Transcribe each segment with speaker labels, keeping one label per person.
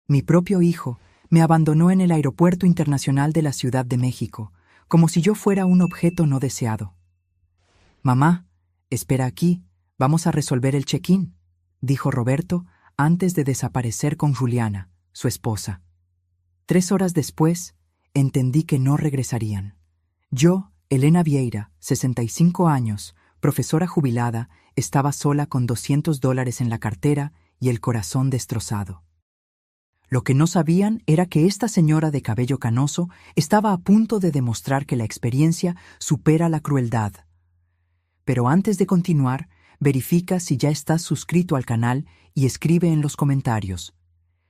Speaker 1: Mi propio hijo me abandonó en el Aeropuerto Internacional de la Ciudad de México, como si yo fuera un objeto no deseado. «Mamá, espera aquí, vamos a resolver el check-in», dijo Roberto antes de desaparecer con Juliana, su esposa. 3 horas después, entendí que no regresarían. Yo, Elena Vieira, 65 años, profesora jubilada, estaba sola con $200 en la cartera y el corazón destrozado. Lo que no sabían era que esta señora de cabello canoso estaba a punto de demostrar que la experiencia supera la crueldad. Pero antes de continuar, verifica si ya estás suscrito al canal y escribe en los comentarios: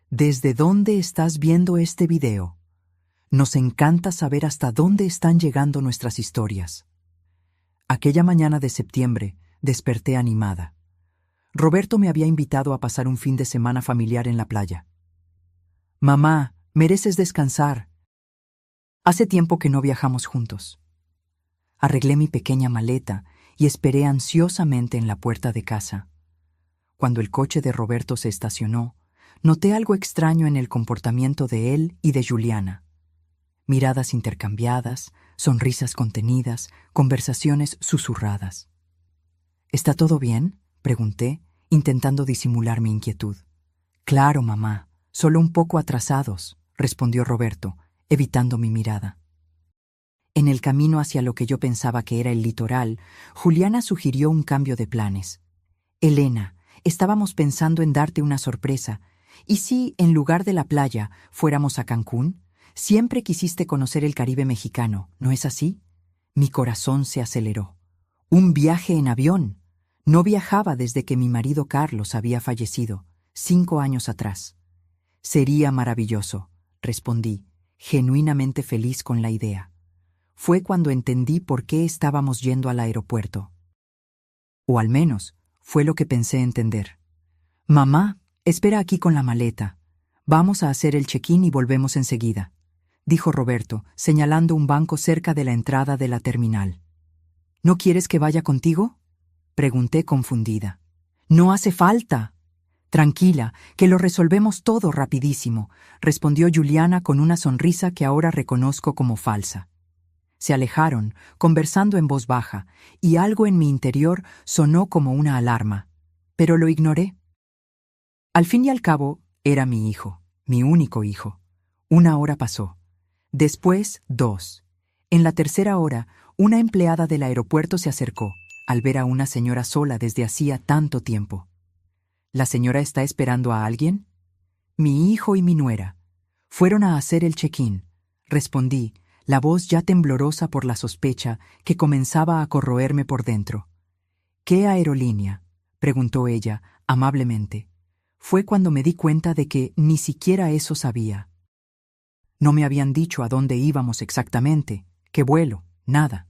Speaker 1: ¿desde dónde estás viendo este video? Nos encanta saber hasta dónde están llegando nuestras historias. Aquella mañana de septiembre desperté animada. Roberto me había invitado a pasar un fin de semana familiar en la playa. «Mamá, mereces descansar. Hace tiempo que no viajamos juntos». Arreglé mi pequeña maleta y esperé ansiosamente en la puerta de casa. Cuando el coche de Roberto se estacionó, noté algo extraño en el comportamiento de él y de Juliana. Miradas intercambiadas, sonrisas contenidas, conversaciones susurradas. «¿Está todo bien?», pregunté, intentando disimular mi inquietud. «Claro, mamá, solo un poco atrasados», respondió Roberto, evitando mi mirada. En el camino hacia lo que yo pensaba que era el litoral, Juliana sugirió un cambio de planes. «Elena, estábamos pensando en darte una sorpresa. ¿Y si, en lugar de la playa, fuéramos a Cancún? Siempre quisiste conocer el Caribe mexicano, ¿no es así?». Mi corazón se aceleró. «¿Un viaje en avión?». No viajaba desde que mi marido Carlos había fallecido, 5 años atrás. «Sería maravilloso», respondí, genuinamente feliz con la idea. Fue cuando entendí por qué estábamos yendo al aeropuerto. O al menos, fue lo que pensé entender. «Mamá, espera aquí con la maleta. Vamos a hacer el check-in y volvemos enseguida», dijo Roberto, señalando un banco cerca de la entrada de la terminal. «¿No quieres que vaya contigo?», pregunté confundida. «No hace falta». «Tranquila, que lo resolvemos todo rapidísimo», respondió Juliana con una sonrisa que ahora reconozco como falsa. Se alejaron, conversando en voz baja, y algo en mi interior sonó como una alarma, pero lo ignoré. Al fin y al cabo, era mi hijo, mi único hijo. 1 hora pasó. Después, 2. En la tercera hora, una empleada del aeropuerto se acercó, al ver a una señora sola desde hacía tanto tiempo. «¿La señora está esperando a alguien?». «Mi hijo y mi nuera. Fueron a hacer el check-in», respondí, la voz ya temblorosa por la sospecha que comenzaba a corroerme por dentro. «¿Qué aerolínea?», preguntó ella, amablemente. Fue cuando me di cuenta de que ni siquiera eso sabía. No me habían dicho a dónde íbamos exactamente, qué vuelo, nada.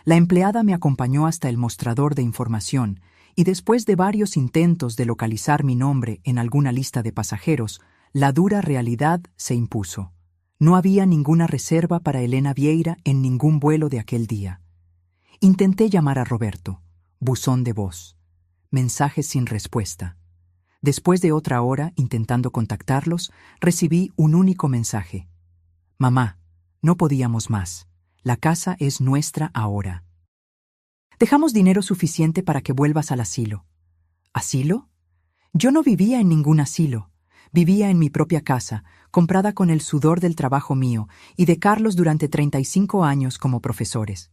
Speaker 1: La empleada me acompañó hasta el mostrador de información y después de varios intentos de localizar mi nombre en alguna lista de pasajeros, la dura realidad se impuso. No había ninguna reserva para Elena Vieira en ningún vuelo de aquel día. Intenté llamar a Roberto. Buzón de voz. Mensajes sin respuesta. Después de otra hora intentando contactarlos, recibí un único mensaje. «Mamá, no podíamos más. La casa es nuestra ahora. Dejamos dinero suficiente para que vuelvas al asilo». ¿Asilo? Yo no vivía en ningún asilo. Vivía en mi propia casa, comprada con el sudor del trabajo mío y de Carlos durante 35 años como profesores.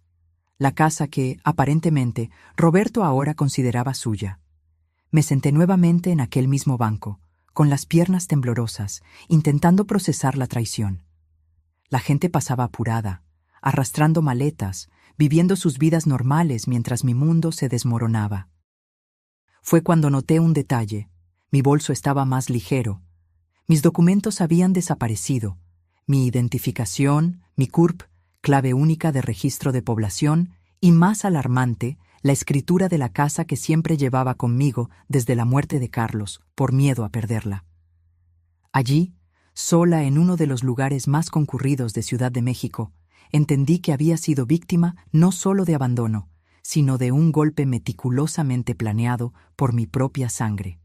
Speaker 1: La casa que, aparentemente, Roberto ahora consideraba suya. Me senté nuevamente en aquel mismo banco, con las piernas temblorosas, intentando procesar la traición. La gente pasaba apurada, arrastrando maletas, viviendo sus vidas normales mientras mi mundo se desmoronaba. Fue cuando noté un detalle. Mi bolso estaba más ligero. Mis documentos habían desaparecido. Mi identificación, mi CURP, clave única de registro de población, y más alarmante, la escritura de la casa que siempre llevaba conmigo desde la muerte de Carlos, por miedo a perderla. Allí, sola en uno de los lugares más concurridos de Ciudad de México, entendí que había sido víctima no solo de abandono, sino de un golpe meticulosamente planeado por mi propia sangre.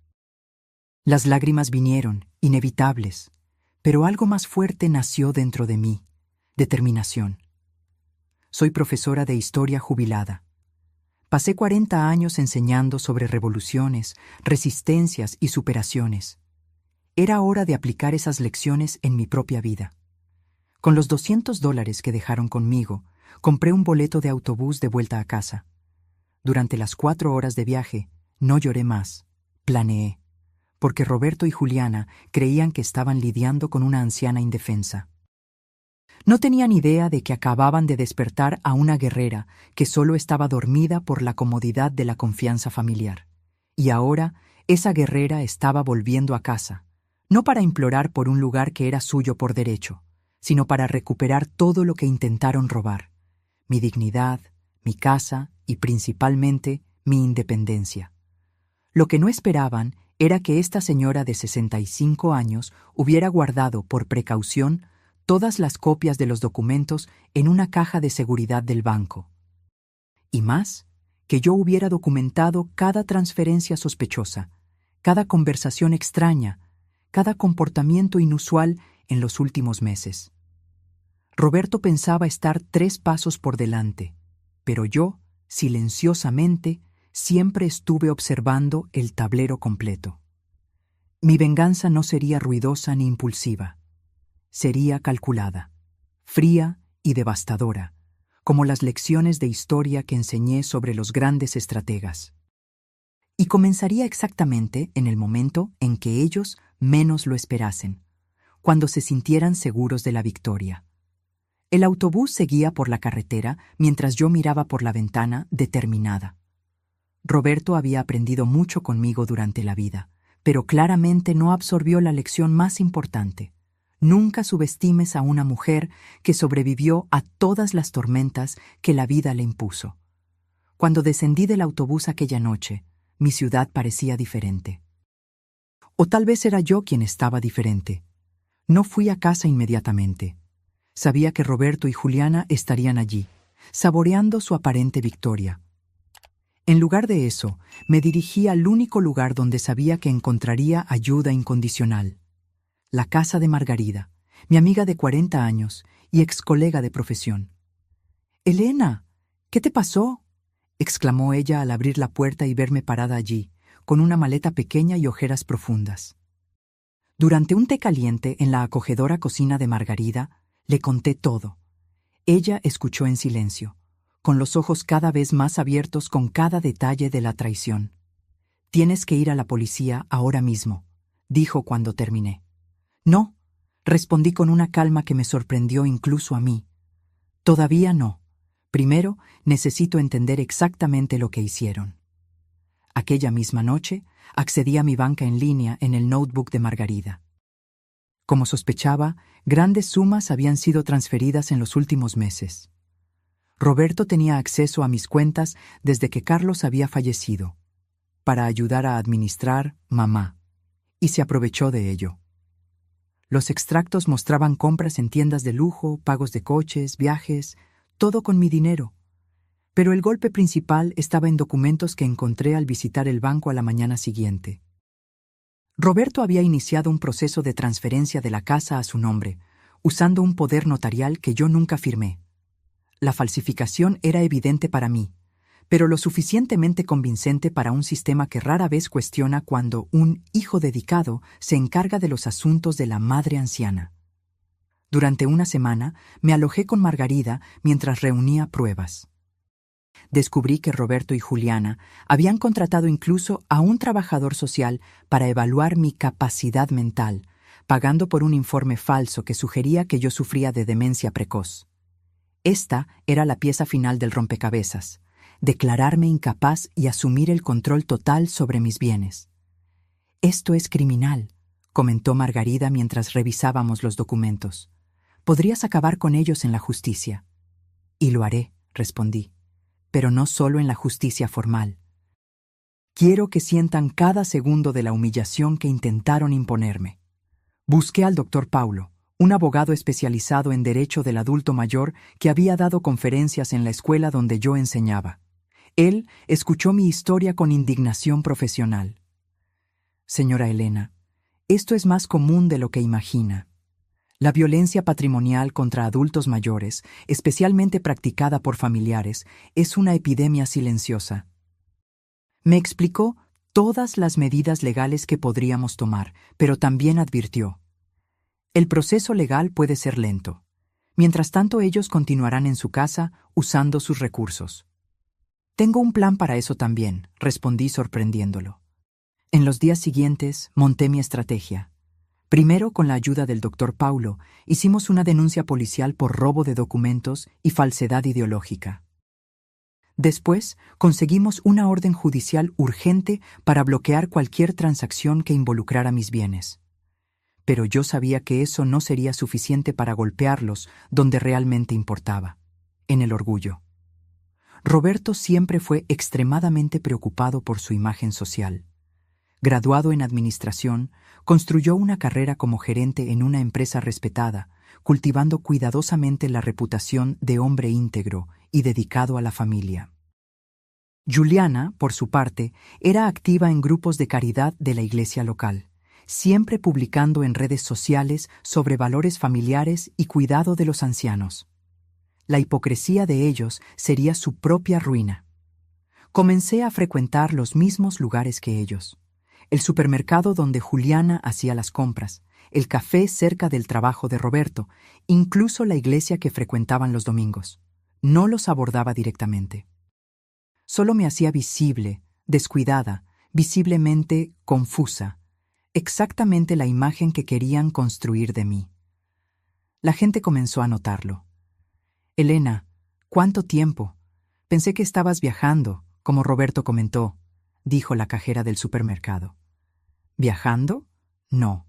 Speaker 1: Las lágrimas vinieron, inevitables, Pero algo más fuerte nació dentro de mí: determinación. Soy profesora de historia jubilada. Pasé 40 años enseñando sobre revoluciones, resistencias y superaciones. Era hora de aplicar esas lecciones en mi propia vida. Con los $200 que dejaron conmigo, compré un boleto de autobús de vuelta a casa. Durante las 4 horas de viaje, no lloré más, planeé, porque Roberto y Juliana creían que estaban lidiando con una anciana indefensa. No tenían idea de que acababan de despertar a una guerrera que solo estaba dormida por la comodidad de la confianza familiar. Y ahora, esa guerrera estaba volviendo a casa, no para implorar por un lugar que era suyo por derecho, sino para recuperar todo lo que intentaron robar: mi dignidad, mi casa y principalmente mi independencia. Lo que no esperaban era que esta señora de 65 años hubiera guardado por precaución todas las copias de los documentos en una caja de seguridad del banco. Y más, que yo hubiera documentado cada transferencia sospechosa, cada conversación extraña, cada comportamiento inusual en los últimos meses. Roberto pensaba estar 3 pasos por delante, pero yo, silenciosamente, siempre estuve observando el tablero completo. Mi venganza no sería ruidosa ni impulsiva. Sería calculada, fría y devastadora, como las lecciones de historia que enseñé sobre los grandes estrategas. Y comenzaría exactamente en el momento en que ellos menos lo esperasen, cuando se sintieran seguros de la victoria. El autobús seguía por la carretera mientras yo miraba por la ventana, determinada. Roberto había aprendido mucho conmigo durante la vida, pero claramente no absorbió la lección más importante. Nunca subestimes a una mujer que sobrevivió a todas las tormentas que la vida le impuso. Cuando descendí del autobús aquella noche, mi ciudad parecía diferente. O tal vez era yo quien estaba diferente. No fui a casa inmediatamente. Sabía que Roberto y Juliana estarían allí, saboreando su aparente victoria. En lugar de eso, me dirigí al único lugar donde sabía que encontraría ayuda incondicional: la casa de Margarida, mi amiga de 40 años y ex colega de profesión. «Elena, ¿qué te pasó?», exclamó ella al abrir la puerta y verme parada allí, con una maleta pequeña y ojeras profundas. Durante un té caliente en la acogedora cocina de Margarida, le conté todo. Ella escuchó en silencio, con los ojos cada vez más abiertos con cada detalle de la traición. «Tienes que ir a la policía ahora mismo», dijo cuando terminé. «No», respondí con una calma que me sorprendió incluso a mí. «Todavía no. Primero necesito entender exactamente lo que hicieron». Aquella misma noche accedí a mi banca en línea en el notebook de Margarida. Como sospechaba, grandes sumas habían sido transferidas en los últimos meses. Roberto tenía acceso a mis cuentas desde que Carlos había fallecido, para ayudar a administrar mamá, y se aprovechó de ello. Los extractos mostraban compras en tiendas de lujo, pagos de coches, viajes, todo con mi dinero. Pero el golpe principal estaba en documentos que encontré al visitar el banco a la mañana siguiente. Roberto había iniciado un proceso de transferencia de la casa a su nombre, usando un poder notarial que yo nunca firmé. La falsificación era evidente para mí, pero lo suficientemente convincente para un sistema que rara vez cuestiona cuando un hijo dedicado se encarga de los asuntos de la madre anciana. Durante una semana me alojé con Margarida mientras reunía pruebas. Descubrí que Roberto y Juliana habían contratado incluso a un trabajador social para evaluar mi capacidad mental, pagando por un informe falso que sugería que yo sufría de demencia precoz. Esta era la pieza final del rompecabezas: declararme incapaz y asumir el control total sobre mis bienes. «Esto es criminal», comentó Margarida mientras revisábamos los documentos. «Podrías acabar con ellos en la justicia». «Y lo haré», respondí, «pero no solo en la justicia formal. Quiero que sientan cada segundo de la humillación que intentaron imponerme». Busqué al doctor Paulo, un abogado especializado en derecho del adulto mayor que había dado conferencias en la escuela donde yo enseñaba. Él escuchó mi historia con indignación profesional. «Señora Elena, esto es más común de lo que imagina. La violencia patrimonial contra adultos mayores, especialmente practicada por familiares, es una epidemia silenciosa. Me explicó todas las medidas legales que podríamos tomar, pero también advirtió: el proceso legal puede ser lento. Mientras tanto, ellos continuarán en su casa usando sus recursos. Tengo un plan para eso también, respondí sorprendiéndolo. En los días siguientes, monté mi estrategia. Primero, con la ayuda del doctor Paulo, hicimos una denuncia policial por robo de documentos y falsedad ideológica. Después, conseguimos una orden judicial urgente para bloquear cualquier transacción que involucrara mis bienes. Pero yo sabía que eso no sería suficiente para golpearlos donde realmente importaba, en el orgullo. Roberto siempre fue extremadamente preocupado por su imagen social. Graduado en administración, construyó una carrera como gerente en una empresa respetada, cultivando cuidadosamente la reputación de hombre íntegro y dedicado a la familia. Juliana, por su parte, era activa en grupos de caridad de la iglesia local, siempre publicando en redes sociales sobre valores familiares y cuidado de los ancianos. La hipocresía de ellos sería su propia ruina. Comencé a frecuentar los mismos lugares que ellos: el supermercado donde Juliana hacía las compras, el café cerca del trabajo de Roberto, incluso la iglesia que frecuentaban los domingos. No los abordaba directamente. Solo me hacía visible, descuidada, visiblemente confusa, exactamente la imagen que querían construir de mí. La gente comenzó a notarlo. Elena, ¿cuánto tiempo? Pensé que estabas viajando, como Roberto comentó, dijo la cajera del supermercado. ¿Viajando? No.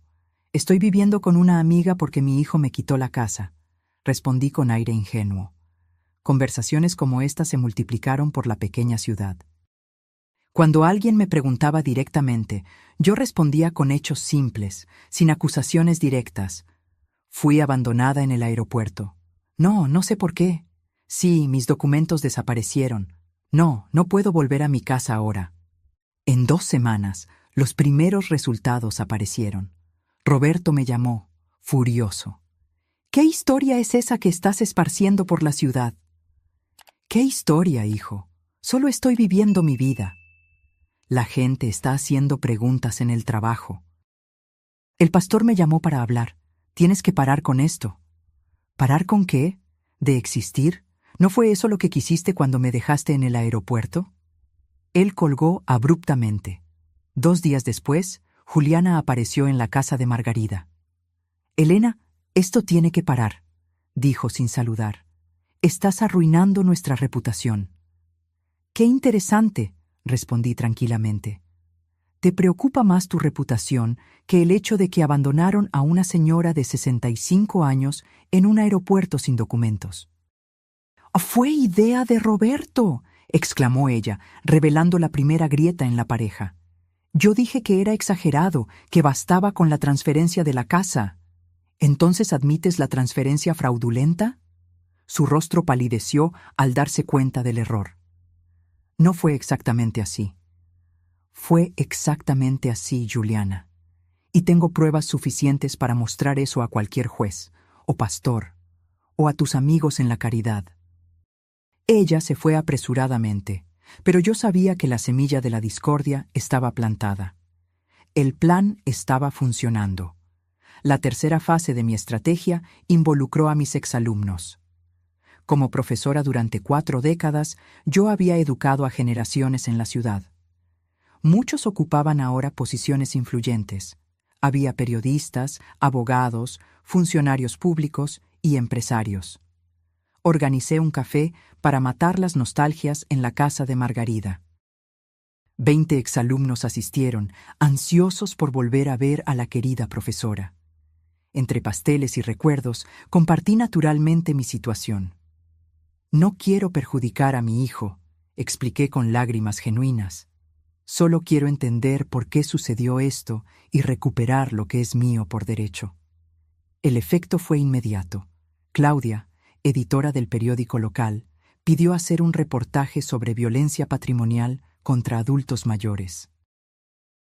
Speaker 1: Estoy viviendo con una amiga porque mi hijo me quitó la casa, respondí con aire ingenuo. Conversaciones como esta se multiplicaron por la pequeña ciudad. Cuando alguien me preguntaba directamente, yo respondía con hechos simples, sin acusaciones directas. Fui abandonada en el aeropuerto. No, no sé por qué. Sí, mis documentos desaparecieron. No, no puedo volver a mi casa ahora. En 2 semanas, los primeros resultados aparecieron. Roberto me llamó, furioso. ¿Qué historia es esa que estás esparciendo por la ciudad? ¿Qué historia, hijo? Solo estoy viviendo mi vida. La gente está haciendo preguntas en el trabajo. El pastor me llamó para hablar. Tienes que parar con esto. ¿Parar con qué? ¿De existir? ¿No fue eso lo que quisiste cuando me dejaste en el aeropuerto? Él colgó abruptamente. 2 días después, Juliana apareció en la casa de Margarida. Elena, esto tiene que parar, dijo sin saludar. Estás arruinando nuestra reputación. Qué interesante, respondí tranquilamente. Te preocupa más tu reputación que el hecho de que abandonaron a una señora de 65 años en un aeropuerto sin documentos. ¡Fue idea de Roberto!, exclamó ella, revelando la primera grieta en la pareja. Yo dije que era exagerado, que bastaba con la transferencia de la casa. ¿Entonces admites la transferencia fraudulenta? Su rostro palideció al darse cuenta del error. No fue exactamente así. Fue exactamente así, Juliana. Y tengo pruebas suficientes para mostrar eso a cualquier juez, o pastor, o a tus amigos en la caridad. Ella se fue apresuradamente, pero yo sabía que la semilla de la discordia estaba plantada. El plan estaba funcionando. La tercera fase de mi estrategia involucró a mis exalumnos. Como profesora durante 4 décadas, yo había educado a generaciones en la ciudad. Muchos ocupaban ahora posiciones influyentes. Había periodistas, abogados, funcionarios públicos y empresarios. Organicé un café para matar las nostalgias en la casa de Margarida. 20 exalumnos asistieron, ansiosos por volver a ver a la querida profesora. Entre pasteles y recuerdos, compartí naturalmente mi situación. No quiero perjudicar a mi hijo, expliqué con lágrimas genuinas. Solo quiero entender por qué sucedió esto y recuperar lo que es mío por derecho. El efecto fue inmediato. Claudia, editora del periódico local, pidió hacer un reportaje sobre violencia patrimonial contra adultos mayores.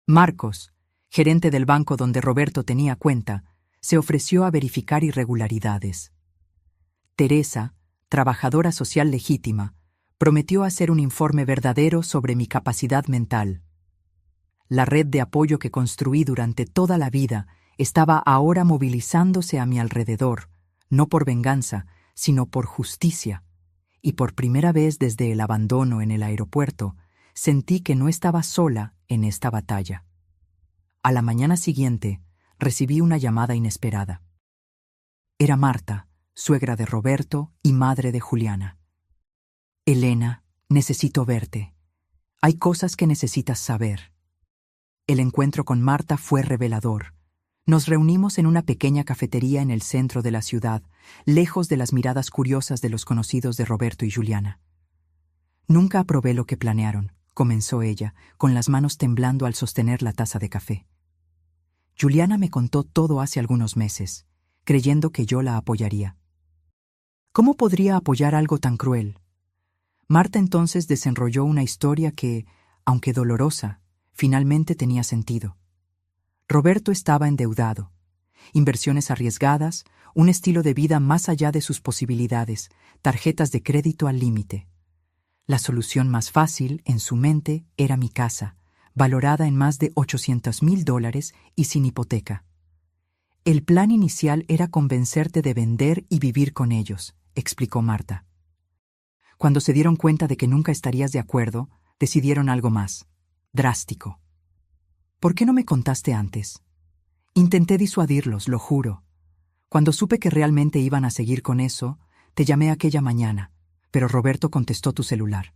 Speaker 1: Marcos, gerente del banco donde Roberto tenía cuenta, Se ofreció a verificar irregularidades. Teresa, trabajadora social legítima, prometió hacer un informe verdadero sobre mi capacidad mental. La red de apoyo que construí durante toda la vida estaba ahora movilizándose a mi alrededor, no por venganza, sino por justicia, y por primera vez desde el abandono en el aeropuerto, sentí que no estaba sola en esta batalla. A la mañana siguiente, recibí una llamada inesperada. Era Marta, suegra de Roberto y madre de Juliana. Elena, necesito verte. Hay cosas que necesitas saber. El encuentro con Marta fue revelador. Nos reunimos en una pequeña cafetería en el centro de la ciudad, lejos de las miradas curiosas de los conocidos de Roberto y Juliana. Nunca aprobé lo que planearon, comenzó ella, con las manos temblando al sostener la taza de café. Juliana me contó todo hace algunos meses, creyendo que yo la apoyaría. ¿Cómo podría apoyar algo tan cruel? Marta entonces desenrolló una historia que, aunque dolorosa, finalmente tenía sentido. Roberto estaba endeudado, inversiones arriesgadas, un estilo de vida más allá de sus posibilidades, tarjetas de crédito al límite. La solución más fácil, en su mente, era mi casa, valorada en más de $800,000 y sin hipoteca. El plan inicial era convencerte de vender y vivir con ellos, explicó Marta. Cuando se dieron cuenta de que nunca estarías de acuerdo, decidieron algo más, drástico. ¿Por qué no me contaste antes? Intenté disuadirlos, lo juro. Cuando supe que realmente iban a seguir con eso, te llamé aquella mañana, pero Roberto contestó tu celular.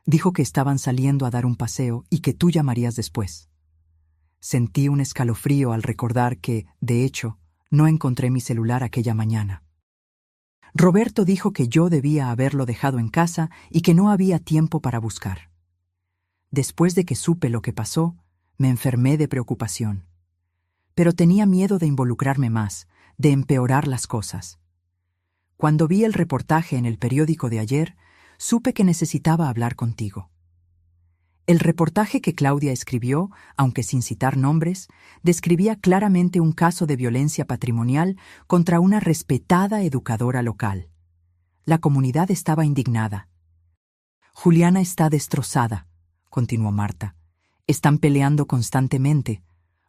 Speaker 1: Dijo que estaban saliendo a dar un paseo y que tú llamarías después. Sentí un escalofrío al recordar que, de hecho, no encontré mi celular aquella mañana. Roberto dijo que yo debía haberlo dejado en casa y que no había tiempo para buscar. Después de que supe lo que pasó, me enfermé de preocupación. Pero tenía miedo de involucrarme más, de empeorar las cosas. Cuando vi el reportaje en el periódico de ayer, supe que necesitaba hablar contigo. El reportaje que Claudia escribió, aunque sin citar nombres, describía claramente un caso de violencia patrimonial contra una respetada educadora local. La comunidad estaba indignada. Juliana está destrozada, continuó Marta. Están peleando constantemente.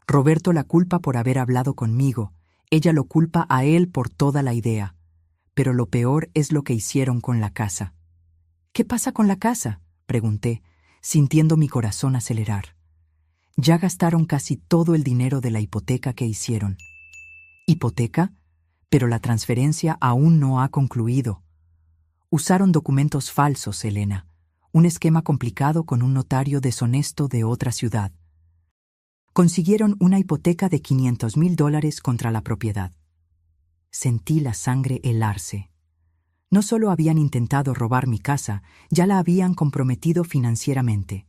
Speaker 1: Roberto la culpa por haber hablado conmigo. Ella lo culpa a él por toda la idea. Pero lo peor es lo que hicieron con la casa. ¿Qué pasa con la casa?, pregunté, sintiendo mi corazón acelerar. Ya gastaron casi todo el dinero de la hipoteca que hicieron. ¿Hipoteca? Pero la transferencia aún no ha concluido. Usaron documentos falsos, Elena. Un esquema complicado con un notario deshonesto de otra ciudad. Consiguieron una hipoteca de $500,000 contra la propiedad. Sentí la sangre helarse. No solo habían intentado robar mi casa, ya la habían comprometido financieramente.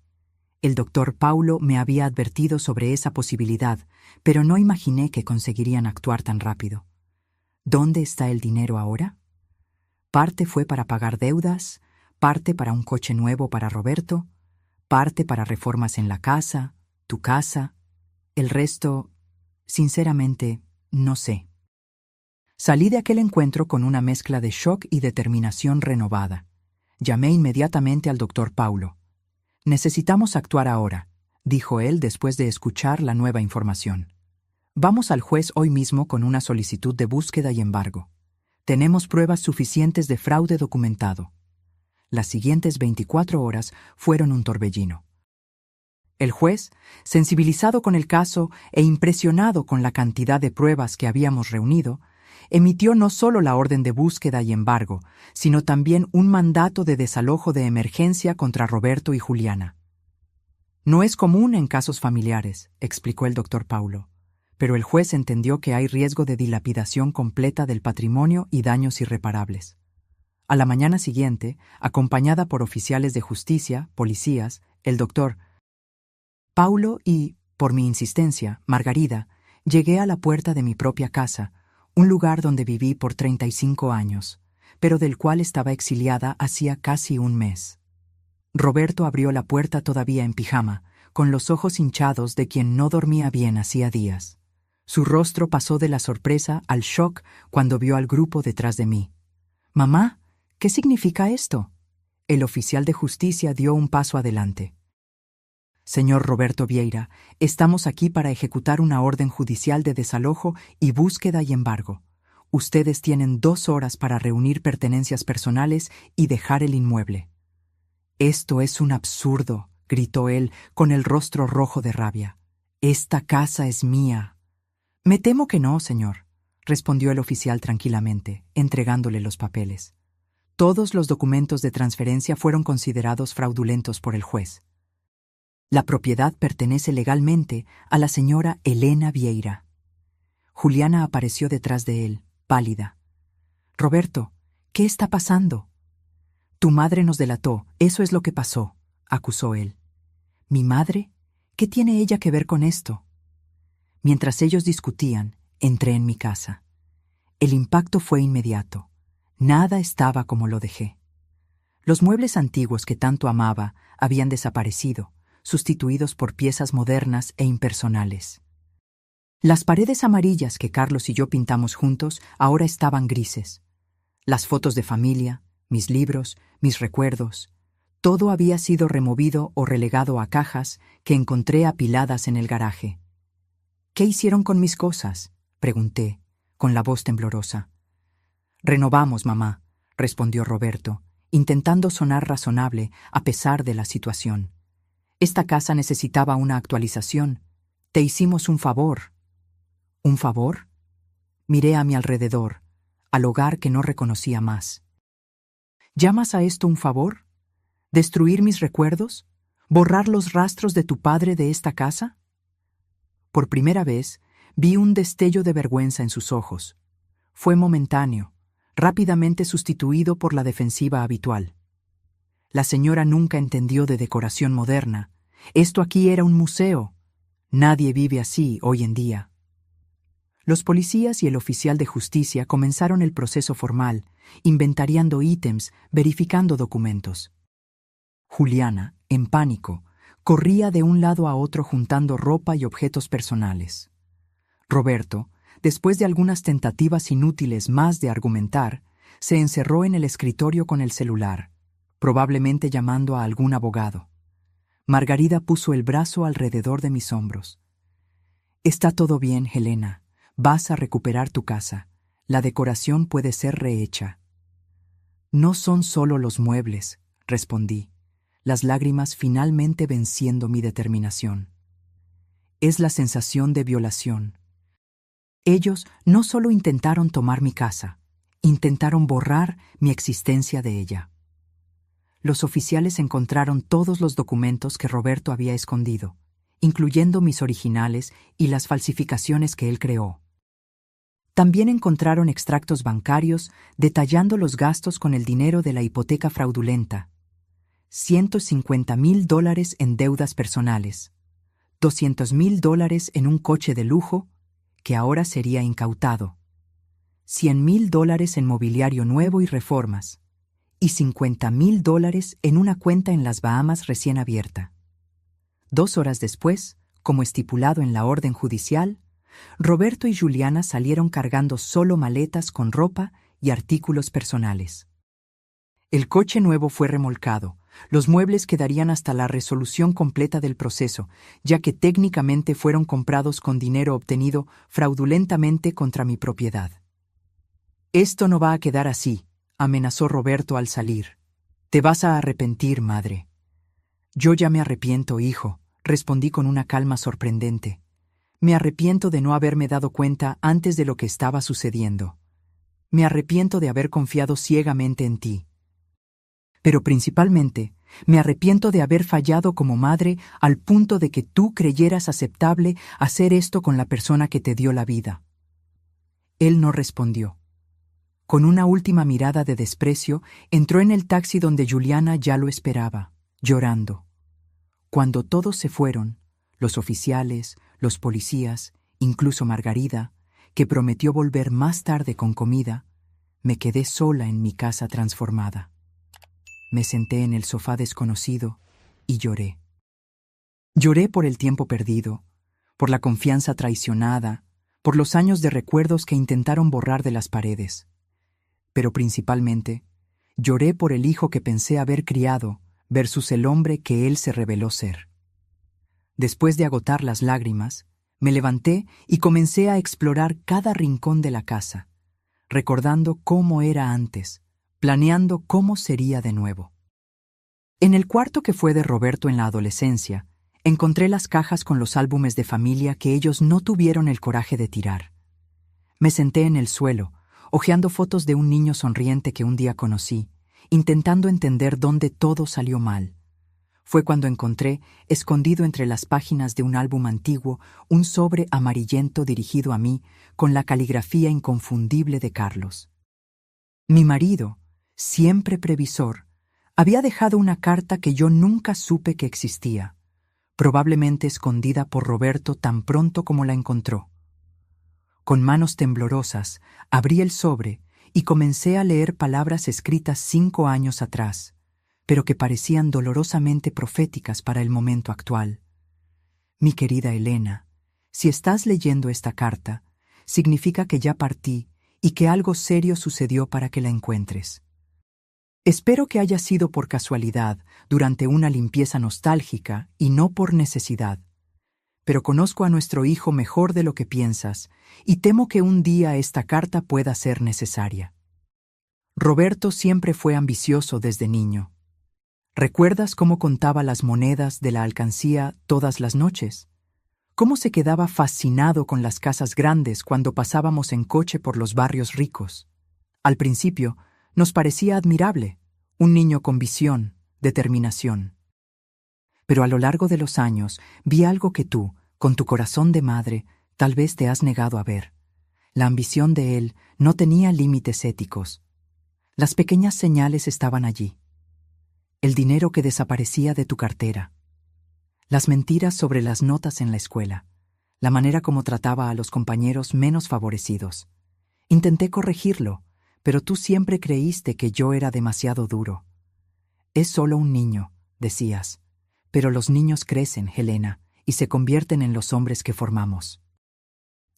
Speaker 1: El doctor Paulo me había advertido sobre esa posibilidad, pero no imaginé que conseguirían actuar tan rápido. ¿Dónde está el dinero ahora? Parte fue para pagar deudas, parte para un coche nuevo para Roberto, parte para reformas en la casa, tu casa. El resto, sinceramente, no sé. Salí de aquel encuentro con una mezcla de shock y determinación renovada. Llamé inmediatamente al doctor Paulo. Necesitamos actuar ahora, dijo él después de escuchar la nueva información. Vamos al juez hoy mismo con una solicitud de búsqueda y embargo. Tenemos pruebas suficientes de fraude documentado. Las siguientes 24 horas fueron un torbellino. El juez, sensibilizado con el caso e impresionado con la cantidad de pruebas que habíamos reunido, emitió no solo la orden de búsqueda y embargo, sino también un mandato de desalojo de emergencia contra Roberto y Juliana. No es común en casos familiares, explicó el doctor Paulo, pero el juez entendió que hay riesgo de dilapidación completa del patrimonio y daños irreparables. A la mañana siguiente, acompañada por oficiales de justicia, policías, el doctor Paulo y, por mi insistencia, Margarida, llegué a la puerta de mi propia casa, un lugar donde viví por 35 años, pero del cual estaba exiliada hacía casi un mes. Roberto abrió la puerta todavía en pijama, con los ojos hinchados de quien no dormía bien hacía días. Su rostro pasó de la sorpresa al shock cuando vio al grupo detrás de mí. «Mamá, ¿qué significa esto?». El oficial de justicia dio un paso adelante. «Señor Roberto Vieira, estamos aquí para ejecutar una orden judicial de desalojo y búsqueda y embargo. Ustedes tienen 2 horas para reunir pertenencias personales y dejar el inmueble». «Esto es un absurdo», gritó él con el rostro rojo de rabia. «Esta casa es mía». «Me temo que no, señor», respondió el oficial tranquilamente, entregándole los papeles. Todos los documentos de transferencia fueron considerados fraudulentos por el juez. La propiedad pertenece legalmente a la señora Elena Vieira. Juliana apareció detrás de él, pálida. «Roberto, ¿qué está pasando?». «Tu madre nos delató, eso es lo que pasó», acusó él. «¿Mi madre? ¿Qué tiene ella que ver con esto?». Mientras ellos discutían, entré en mi casa. El impacto fue inmediato. Nada estaba como lo dejé. Los muebles antiguos que tanto amaba habían desaparecido, sustituidos por piezas modernas e impersonales. Las paredes amarillas que Carlos y yo pintamos juntos ahora estaban grises. Las fotos de familia, mis libros, mis recuerdos, todo había sido removido o relegado a cajas que encontré apiladas en el garaje. «¿Qué hicieron con mis cosas?», pregunté, con la voz temblorosa. «Renovamos, mamá», respondió Roberto, intentando sonar razonable a pesar de la situación. «Esta casa necesitaba una actualización. Te hicimos un favor». «¿Un favor?». Miré a mi alrededor, al hogar que no reconocía más. «¿Llamas a esto un favor? ¿Destruir mis recuerdos? ¿Borrar los rastros de tu padre de esta casa?». Por primera vez, vi un destello de vergüenza en sus ojos. Fue momentáneo, rápidamente sustituido por la defensiva habitual. La señora nunca entendió de decoración moderna. Esto aquí era un museo. Nadie vive así hoy en día. Los policías y el oficial de justicia comenzaron el proceso formal, inventariando ítems, verificando documentos. Juliana, en pánico, corría de un lado a otro juntando ropa y objetos personales. Roberto, después de algunas tentativas inútiles más de argumentar, se encerró en el escritorio con el celular, probablemente llamando a algún abogado. Margarida puso el brazo alrededor de mis hombros. «Está todo bien, Helena. Vas a recuperar tu casa. La decoración puede ser rehecha». «No son solo los muebles», respondí, las lágrimas finalmente venciendo mi determinación. «Es la sensación de violación. Ellos no solo intentaron tomar mi casa, intentaron borrar mi existencia de ella». Los oficiales encontraron todos los documentos que Roberto había escondido, incluyendo mis originales y las falsificaciones que él creó. También encontraron extractos bancarios detallando los gastos con el dinero de la hipoteca fraudulenta. $150,000 en deudas personales, $200,000 en un coche de lujo que ahora sería incautado, $100,000 en mobiliario nuevo y reformas, y $50,000 en una cuenta en las Bahamas recién abierta. 2 horas después, como estipulado en la orden judicial, Roberto y Juliana salieron cargando solo maletas con ropa y artículos personales. El coche nuevo fue remolcado. Los muebles quedarían hasta la resolución completa del proceso, ya que técnicamente fueron comprados con dinero obtenido fraudulentamente contra mi propiedad. «Esto no va a quedar así», amenazó Roberto al salir. «Te vas a arrepentir, madre». «Yo ya me arrepiento, hijo», respondí con una calma sorprendente. «Me arrepiento de no haberme dado cuenta antes de lo que estaba sucediendo. Me arrepiento de haber confiado ciegamente en ti. Pero principalmente, me arrepiento de haber fallado como madre al punto de que tú creyeras aceptable hacer esto con la persona que te dio la vida». Él no respondió. Con una última mirada de desprecio, entró en el taxi donde Juliana ya lo esperaba, llorando. Cuando todos se fueron, los oficiales, los policías, incluso Margarida, que prometió volver más tarde con comida, me quedé sola en mi casa transformada. Me senté en el sofá desconocido y lloré. Lloré por el tiempo perdido, por la confianza traicionada, por los años de recuerdos que intentaron borrar de las paredes. Pero principalmente, lloré por el hijo que pensé haber criado versus el hombre que él se reveló ser. Después de agotar las lágrimas, me levanté y comencé a explorar cada rincón de la casa, recordando cómo era antes, planeando cómo sería de nuevo. En el cuarto que fue de Roberto en la adolescencia, encontré las cajas con los álbumes de familia que ellos no tuvieron el coraje de tirar. Me senté en el suelo, hojeando fotos de un niño sonriente que un día conocí, intentando entender dónde todo salió mal. Fue cuando encontré, escondido entre las páginas de un álbum antiguo, un sobre amarillento dirigido a mí con la caligrafía inconfundible de Carlos. Mi marido, siempre previsor, había dejado una carta que yo nunca supe que existía, probablemente escondida por Roberto tan pronto como la encontró. Con manos temblorosas, abrí el sobre y comencé a leer palabras escritas 5 años atrás, pero que parecían dolorosamente proféticas para el momento actual. Mi querida Elena, si estás leyendo esta carta, significa que ya partí y que algo serio sucedió para que la encuentres. Espero que haya sido por casualidad, durante una limpieza nostálgica y no por necesidad. Pero conozco a nuestro hijo mejor de lo que piensas y temo que un día esta carta pueda ser necesaria. Roberto siempre fue ambicioso desde niño. ¿Recuerdas cómo contaba las monedas de la alcancía todas las noches? ¿Cómo se quedaba fascinado con las casas grandes cuando pasábamos en coche por los barrios ricos? Al principio, nos parecía admirable, un niño con visión, determinación. Pero a lo largo de los años vi algo que tú, con tu corazón de madre, tal vez te has negado a ver. La ambición de él no tenía límites éticos. Las pequeñas señales estaban allí. El dinero que desaparecía de tu cartera. Las mentiras sobre las notas en la escuela. La manera como trataba a los compañeros menos favorecidos. Intenté corregirlo, pero tú siempre creíste que yo era demasiado duro. Es solo un niño, decías. Pero los niños crecen, Helena, y se convierten en los hombres que formamos.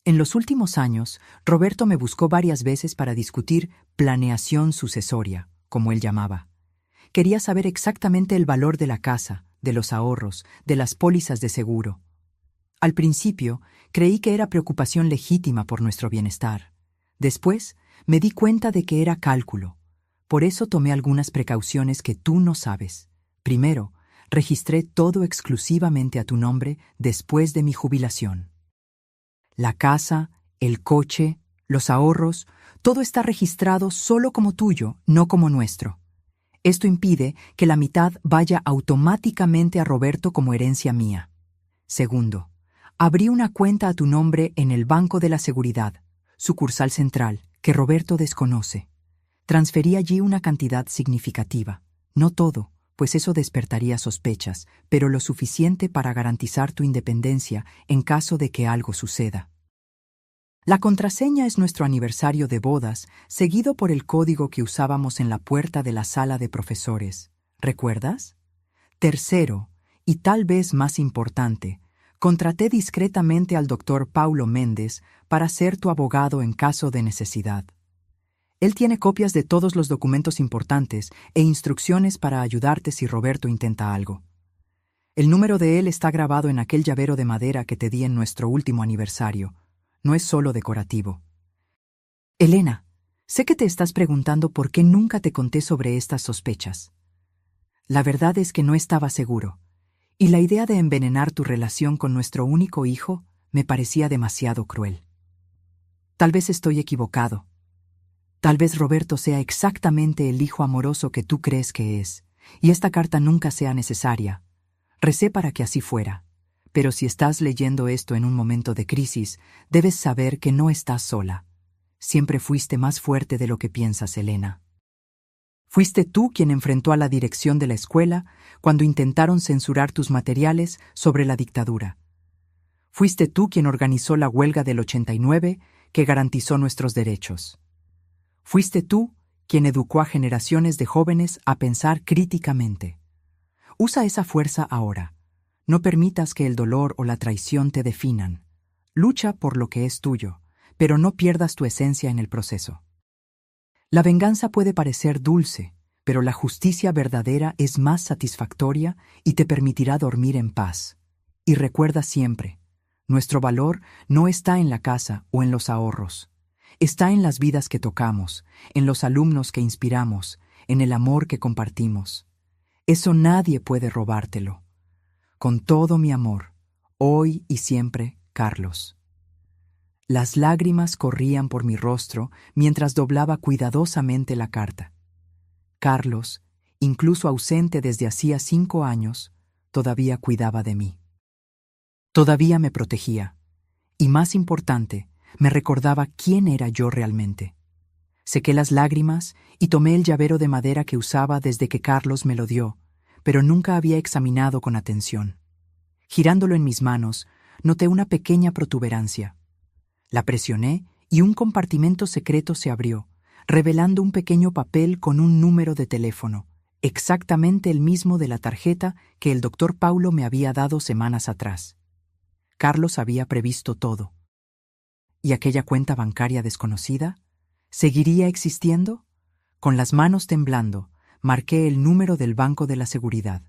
Speaker 1: En los últimos años, Roberto me buscó varias veces para discutir planeación sucesoria, como él llamaba. Quería saber exactamente el valor de la casa, de los ahorros, de las pólizas de seguro. Al principio, creí que era preocupación legítima por nuestro bienestar. Después, me di cuenta de que era cálculo. Por eso tomé algunas precauciones que tú no sabes. Primero, registré todo exclusivamente a tu nombre después de mi jubilación. La casa, el coche, los ahorros, todo está registrado solo como tuyo, no como nuestro. Esto impide que la mitad vaya automáticamente a Roberto como herencia mía. Segundo, abrí una cuenta a tu nombre en el Banco de la Seguridad, sucursal central, que Roberto desconoce. Transferí allí una cantidad significativa, no todo, pues eso despertaría sospechas, pero lo suficiente para garantizar tu independencia en caso de que algo suceda. La contraseña es nuestro aniversario de bodas, seguido por el código que usábamos en la puerta de la sala de profesores. ¿Recuerdas? Tercero, y tal vez más importante, contraté discretamente al doctor Paulo Méndez para ser tu abogado en caso de necesidad. Él tiene copias de todos los documentos importantes e instrucciones para ayudarte si Roberto intenta algo. El número de él está grabado en aquel llavero de madera que te di en nuestro último aniversario. No es solo decorativo. Elena, sé que te estás preguntando por qué nunca te conté sobre estas sospechas. La verdad es que no estaba seguro, y la idea de envenenar tu relación con nuestro único hijo me parecía demasiado cruel. Tal vez estoy equivocado. Tal vez Roberto sea exactamente el hijo amoroso que tú crees que es, y esta carta nunca sea necesaria. Recé para que así fuera. Pero si estás leyendo esto en un momento de crisis, debes saber que no estás sola. Siempre fuiste más fuerte de lo que piensas, Elena. Fuiste tú quien enfrentó a la dirección de la escuela cuando intentaron censurar tus materiales sobre la dictadura. Fuiste tú quien organizó la huelga del 89 que garantizó nuestros derechos. Fuiste tú quien educó a generaciones de jóvenes a pensar críticamente. Usa esa fuerza ahora. No permitas que el dolor o la traición te definan. Lucha por lo que es tuyo, pero no pierdas tu esencia en el proceso. La venganza puede parecer dulce, pero la justicia verdadera es más satisfactoria y te permitirá dormir en paz. Y recuerda siempre, nuestro valor no está en la casa o en los ahorros. Está en las vidas que tocamos, en los alumnos que inspiramos, en el amor que compartimos. Eso nadie puede robártelo. Con todo mi amor, hoy y siempre, Carlos. Las lágrimas corrían por mi rostro mientras doblaba cuidadosamente la carta. Carlos, incluso ausente desde hacía 5 años, todavía cuidaba de mí. Todavía me protegía. Y más importante, me recordaba quién era yo realmente. Sequé las lágrimas y tomé el llavero de madera que usaba desde que Carlos me lo dio, pero nunca había examinado con atención. Girándolo en mis manos, noté una pequeña protuberancia. La presioné y un compartimento secreto se abrió, revelando un pequeño papel con un número de teléfono, exactamente el mismo de la tarjeta que el doctor Paulo me había dado semanas atrás. Carlos había previsto todo. ¿Y aquella cuenta bancaria desconocida? ¿Seguiría existiendo? Con las manos temblando, marqué el número del Banco de la Seguridad.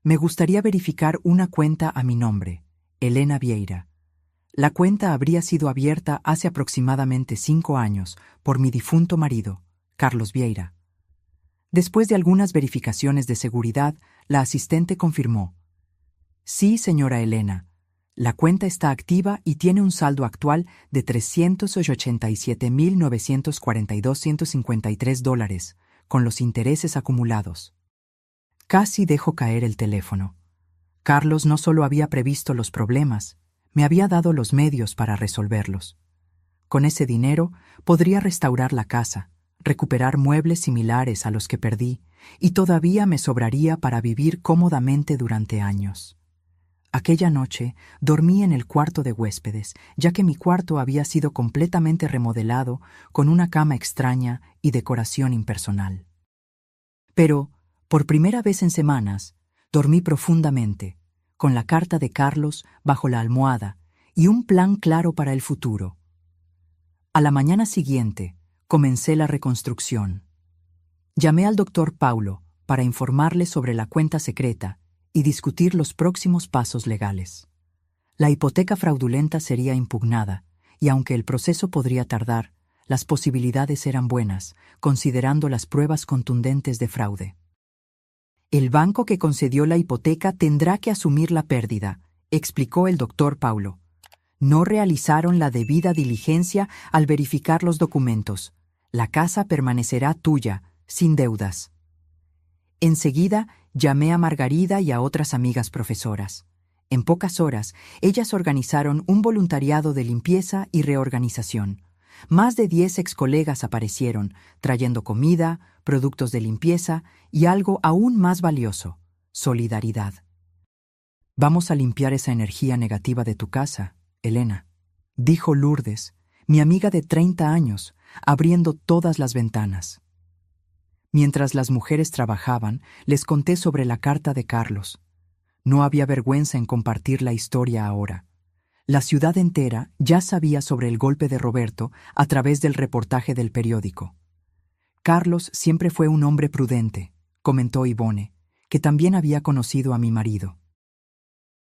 Speaker 1: Me gustaría verificar una cuenta a mi nombre, Elena Vieira. La cuenta habría sido abierta hace aproximadamente 5 años por mi difunto marido, Carlos Vieira. Después de algunas verificaciones de seguridad, la asistente confirmó: «Sí, señora Elena, la cuenta está activa y tiene un saldo actual de $387,942,153, con los intereses acumulados». Casi dejo caer el teléfono. Carlos no solo había previsto los problemas, me había dado los medios para resolverlos. Con ese dinero podría restaurar la casa, recuperar muebles similares a los que perdí, y todavía me sobraría para vivir cómodamente durante años. Aquella noche dormí en el cuarto de huéspedes, ya que mi cuarto había sido completamente remodelado con una cama extraña y decoración impersonal. Pero, por primera vez en semanas, dormí profundamente, con la carta de Carlos bajo la almohada y un plan claro para el futuro. A la mañana siguiente, comencé la reconstrucción. Llamé al doctor Paulo para informarle sobre la cuenta secreta y discutir los próximos pasos legales. La hipoteca fraudulenta sería impugnada, y aunque el proceso podría tardar, las posibilidades eran buenas, considerando las pruebas contundentes de fraude. El banco que concedió la hipoteca tendrá que asumir la pérdida, explicó el doctor Paulo. No realizaron la debida diligencia al verificar los documentos. La casa permanecerá tuya, sin deudas. Enseguida llamé a Margarida y a otras amigas profesoras. En pocas horas, ellas organizaron un voluntariado de limpieza y reorganización. Más de 10 excolegas aparecieron, trayendo comida, productos de limpieza y algo aún más valioso: solidaridad. «Vamos a limpiar esa energía negativa de tu casa, Elena», dijo Lourdes, mi amiga de 30 años, abriendo todas las ventanas. Mientras las mujeres trabajaban, les conté sobre la carta de Carlos. No había vergüenza en compartir la historia ahora. La ciudad entera ya sabía sobre el golpe de Roberto a través del reportaje del periódico. «Carlos siempre fue un hombre prudente», comentó Ivone, que también había conocido a mi marido.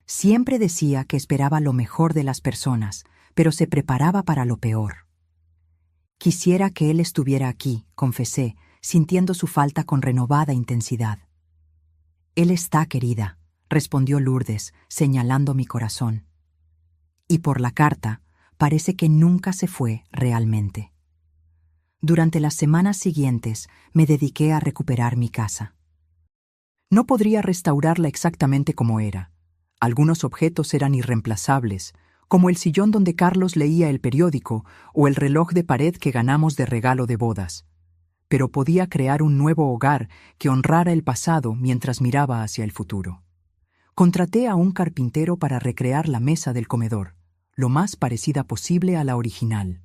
Speaker 1: «Siempre decía que esperaba lo mejor de las personas, pero se preparaba para lo peor». «Quisiera que él estuviera aquí», confesé, sintiendo su falta con renovada intensidad. «Él está, querida», respondió Lourdes, señalando mi corazón. Y por la carta, parece que nunca se fue realmente. Durante las semanas siguientes me dediqué a recuperar mi casa. No podría restaurarla exactamente como era. Algunos objetos eran irreemplazables, como el sillón donde Carlos leía el periódico o el reloj de pared que ganamos de regalo de bodas. Pero podía crear un nuevo hogar que honrara el pasado mientras miraba hacia el futuro. Contraté a un carpintero para recrear la mesa del comedor, lo más parecida posible a la original.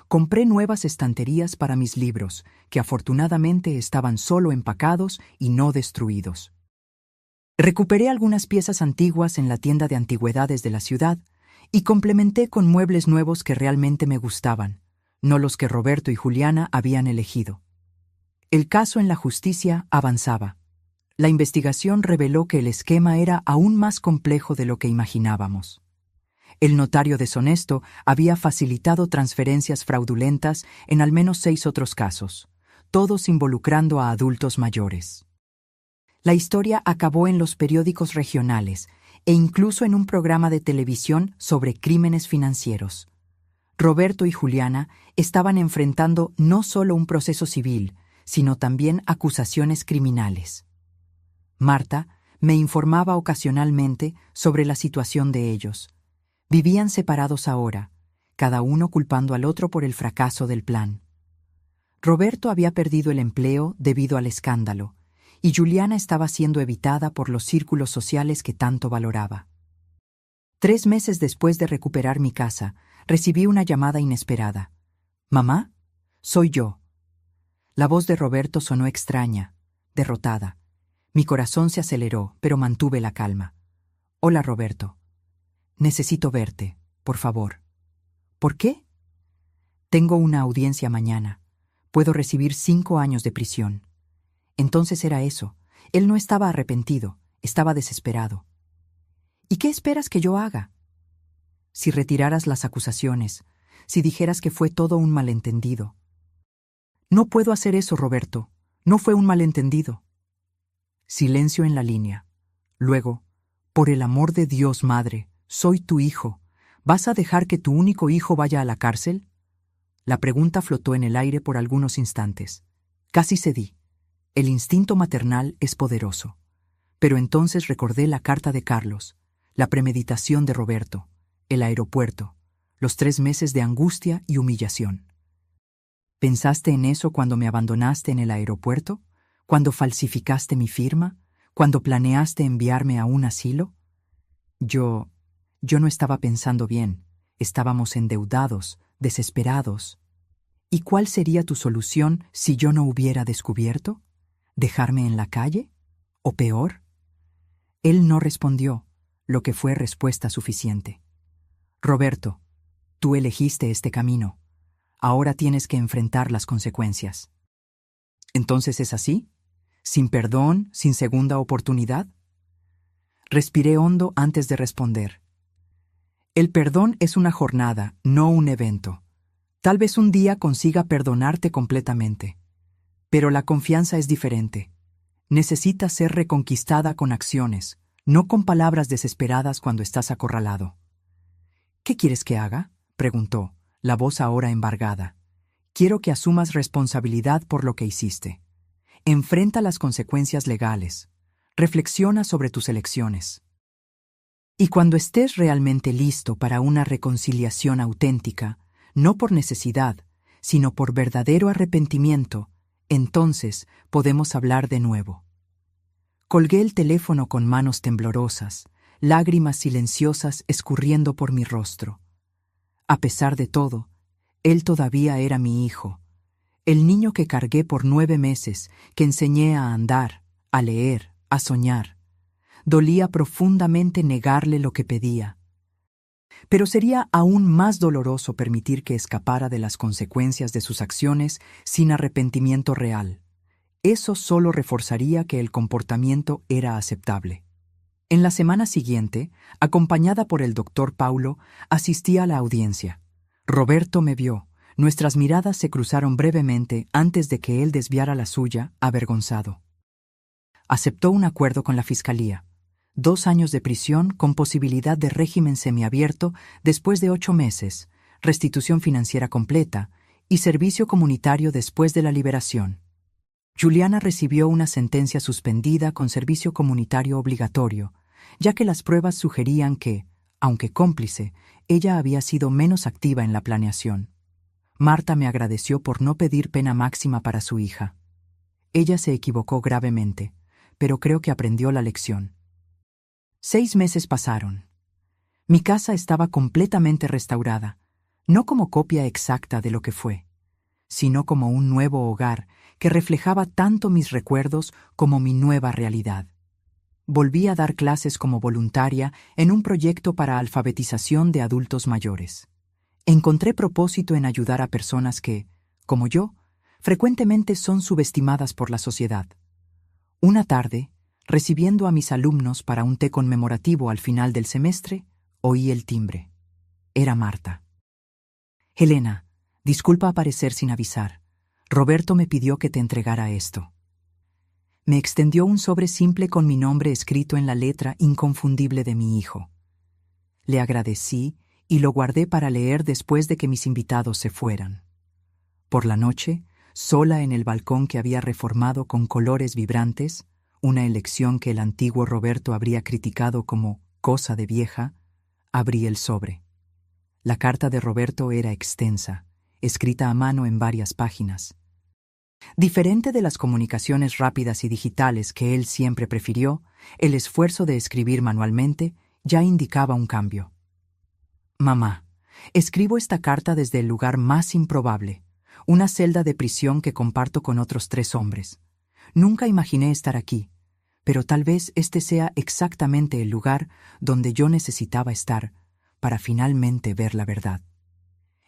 Speaker 1: Compré nuevas estanterías para mis libros, que afortunadamente estaban solo empacados y no destruidos. Recuperé algunas piezas antiguas en la tienda de antigüedades de la ciudad y complementé con muebles nuevos que realmente me gustaban, no los que Roberto y Juliana habían elegido. El caso en la justicia avanzaba. La investigación reveló que el esquema era aún más complejo de lo que imaginábamos. El notario deshonesto había facilitado transferencias fraudulentas en al menos 6 otros casos, todos involucrando a adultos mayores. La historia acabó en los periódicos regionales e incluso en un programa de televisión sobre crímenes financieros. Roberto y Juliana estaban enfrentando no solo un proceso civil, sino también acusaciones criminales. Marta me informaba ocasionalmente sobre la situación de ellos. Vivían separados ahora, cada uno culpando al otro por el fracaso del plan. Roberto había perdido el empleo debido al escándalo, y Juliana estaba siendo evitada por los círculos sociales que tanto valoraba. 3 meses después de recuperar mi casa, recibí una llamada inesperada. «Mamá, soy yo». La voz de Roberto sonó extraña, derrotada. Mi corazón se aceleró, pero mantuve la calma. «Hola, Roberto. Necesito verte, por favor». «¿Por qué?» «Tengo una audiencia mañana. Puedo recibir 5 años de prisión». Entonces era eso. Él no estaba arrepentido, estaba desesperado. «¿Y qué esperas que yo haga?» «Si retiraras las acusaciones, si dijeras que fue todo un malentendido». «No puedo hacer eso, Roberto. No fue un malentendido». Silencio en la línea. Luego, «Por el amor de Dios, madre, soy tu hijo. ¿Vas a dejar que tu único hijo vaya a la cárcel?» La pregunta flotó en el aire por algunos instantes. Casi cedí. El instinto maternal es poderoso. Pero entonces recordé la carta de Carlos, la premeditación de Roberto, el aeropuerto, los 3 meses de angustia y humillación. ¿Pensaste en eso cuando me abandonaste en el aeropuerto? ¿Cuando falsificaste mi firma? ¿Cuando planeaste enviarme a un asilo? Yo no estaba pensando bien. Estábamos endeudados, desesperados. ¿Y cuál sería tu solución si yo no hubiera descubierto? ¿Dejarme en la calle? ¿O peor? Él no respondió, lo que fue respuesta suficiente. Roberto, tú elegiste este camino. Ahora tienes que enfrentar las consecuencias. ¿Entonces es así? ¿Sin perdón, sin segunda oportunidad? Respiré hondo antes de responder. El perdón es una jornada, no un evento. Tal vez un día consiga perdonarte completamente. Pero la confianza es diferente. Necesita ser reconquistada con acciones, no con palabras desesperadas cuando estás acorralado. ¿Qué quieres que haga?, preguntó, la voz ahora embargada. Quiero que asumas responsabilidad por lo que hiciste. Enfrenta las consecuencias legales. Reflexiona sobre tus elecciones. Y cuando estés realmente listo para una reconciliación auténtica, no por necesidad, sino por verdadero arrepentimiento, entonces podemos hablar de nuevo. Colgué el teléfono con manos temblorosas, lágrimas silenciosas escurriendo por mi rostro. A pesar de todo, él todavía era mi hijo, el niño que cargué por 9 meses, que enseñé a andar, a leer, a soñar. Dolía profundamente negarle lo que pedía. Pero sería aún más doloroso permitir que escapara de las consecuencias de sus acciones sin arrepentimiento real. Eso solo reforzaría que el comportamiento era aceptable. En la semana siguiente, acompañada por el doctor Paulo, asistí a la audiencia. Roberto me vio. Nuestras miradas se cruzaron brevemente antes de que él desviara la suya, avergonzado. Aceptó un acuerdo con la fiscalía. 2 años de prisión con posibilidad de régimen semiabierto después de 8 meses, restitución financiera completa y servicio comunitario después de la liberación. Juliana recibió una sentencia suspendida con servicio comunitario obligatorio, ya que las pruebas sugerían que, aunque cómplice, ella había sido menos activa en la planeación. Marta me agradeció por no pedir pena máxima para su hija. Ella se equivocó gravemente, pero creo que aprendió la lección. 6 meses pasaron. Mi casa estaba completamente restaurada, no como copia exacta de lo que fue, sino como un nuevo hogar que reflejaba tanto mis recuerdos como mi nueva realidad. volví a dar clases como voluntaria en un proyecto para alfabetización de adultos mayores. Encontré propósito en ayudar a personas que, como yo, frecuentemente son subestimadas por la sociedad. Una tarde, recibiendo a mis alumnos para un té conmemorativo al final del semestre, oí el timbre. Era Marta. «Helena, disculpa aparecer sin avisar. Roberto me pidió que te entregara esto». Me extendió un sobre simple con mi nombre escrito en la letra inconfundible de mi hijo. Le agradecí y lo guardé para leer después de que mis invitados se fueran. Por la noche, sola en el balcón que había reformado con colores vibrantes, una elección que el antiguo Roberto habría criticado como cosa de vieja, abrí el sobre. La carta de Roberto era extensa, escrita a mano en varias páginas. Diferente de las comunicaciones rápidas y digitales que él siempre prefirió, el esfuerzo de escribir manualmente ya indicaba un cambio. «Mamá, escribo esta carta desde el lugar más improbable, una celda de prisión que comparto con otros 3 hombres. Nunca imaginé estar aquí, pero tal vez este sea exactamente el lugar donde yo necesitaba estar para finalmente ver la verdad.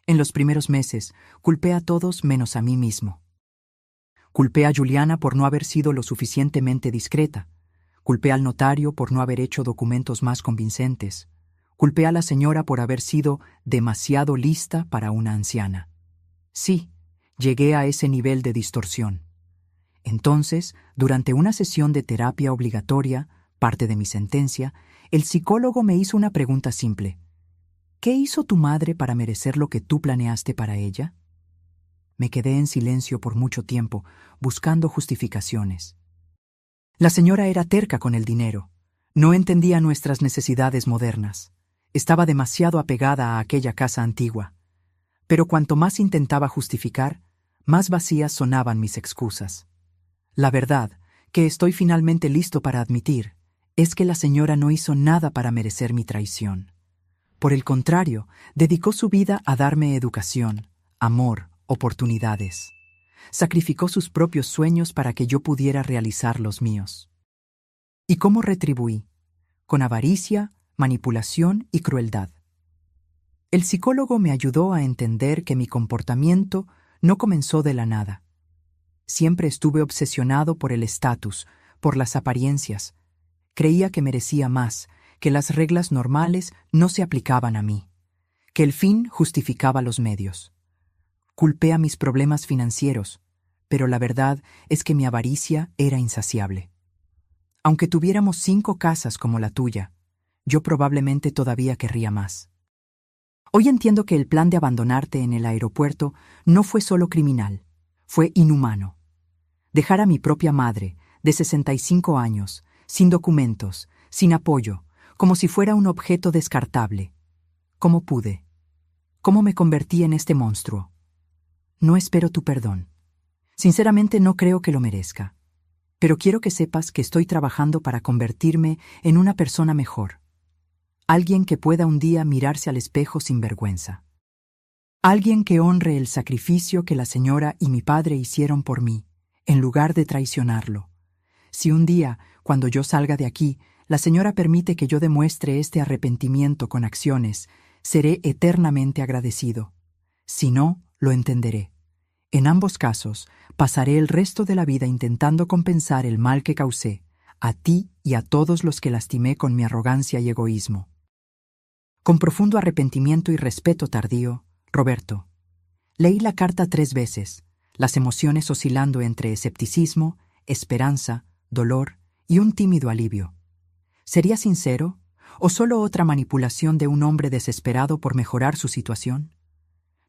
Speaker 1: En los primeros meses, culpé a todos menos a mí mismo. Culpé a Juliana por no haber sido lo suficientemente discreta. Culpé al notario por no haber hecho documentos más convincentes. Culpé a la señora por haber sido demasiado lista para una anciana. Sí, llegué a ese nivel de distorsión. Entonces, durante una sesión de terapia obligatoria, parte de mi sentencia, el psicólogo me hizo una pregunta simple. ¿Qué hizo tu madre para merecer lo que tú planeaste para ella? Me quedé en silencio por mucho tiempo, buscando justificaciones. La señora era terca con el dinero. No entendía nuestras necesidades modernas. Estaba demasiado apegada a aquella casa antigua. Pero cuanto más intentaba justificar, más vacías sonaban mis excusas. La verdad, que estoy finalmente listo para admitir, es que la señora no hizo nada para merecer mi traición. Por el contrario, dedicó su vida a darme educación, amor, oportunidades. Sacrificó sus propios sueños para que yo pudiera realizar los míos. ¿Y cómo retribuí? Con avaricia, manipulación y crueldad. El psicólogo me ayudó a entender que mi comportamiento no comenzó de la nada. Siempre estuve obsesionado por el estatus, por las apariencias. Creía que merecía más, que las reglas normales no se aplicaban a mí, que el fin justificaba los medios. Culpé a mis problemas financieros, pero la verdad es que mi avaricia era insaciable. Aunque tuviéramos 5 casas como la tuya, yo probablemente todavía querría más. Hoy entiendo que el plan de abandonarte en el aeropuerto no fue solo criminal, fue inhumano. Dejar a mi propia madre, de 65 años, sin documentos, sin apoyo, como si fuera un objeto descartable. ¿Cómo pude? ¿Cómo me convertí en este monstruo? No espero tu perdón. Sinceramente no creo que lo merezca. Pero quiero que sepas que estoy trabajando para convertirme en una persona mejor. Alguien que pueda un día mirarse al espejo sin vergüenza. Alguien que honre el sacrificio que la señora y mi padre hicieron por mí, en lugar de traicionarlo. Si un día, cuando yo salga de aquí, la señora permite que yo demuestre este arrepentimiento con acciones, seré eternamente agradecido. Si no, lo entenderé. En ambos casos, pasaré el resto de la vida intentando compensar el mal que causé, a ti y a todos los que lastimé con mi arrogancia y egoísmo. Con profundo arrepentimiento y respeto tardío, Roberto. Leí la carta 3 veces, las emociones oscilando entre escepticismo, esperanza, dolor y un tímido alivio. ¿Sería sincero o solo otra manipulación de un hombre desesperado por mejorar su situación?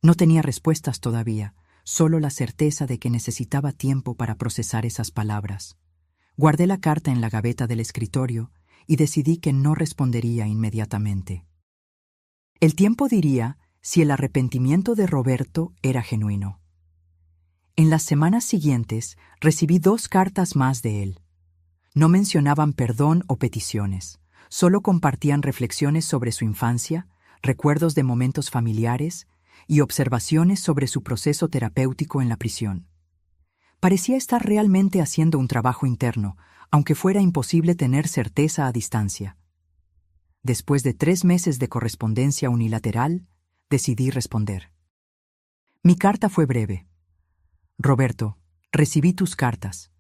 Speaker 1: No tenía respuestas todavía, solo la certeza de que necesitaba tiempo para procesar esas palabras. Guardé la carta en la gaveta del escritorio y decidí que no respondería inmediatamente. El tiempo diría si el arrepentimiento de Roberto era genuino. En las semanas siguientes recibí 2 cartas más de él. No mencionaban perdón o peticiones, solo compartían reflexiones sobre su infancia, recuerdos de momentos familiares y observaciones sobre su proceso terapéutico en la prisión. Parecía estar realmente haciendo un trabajo interno, aunque fuera imposible tener certeza a distancia. Después de 3 meses de correspondencia unilateral, decidí responder. Mi carta fue breve. Roberto, recibí tus cartas.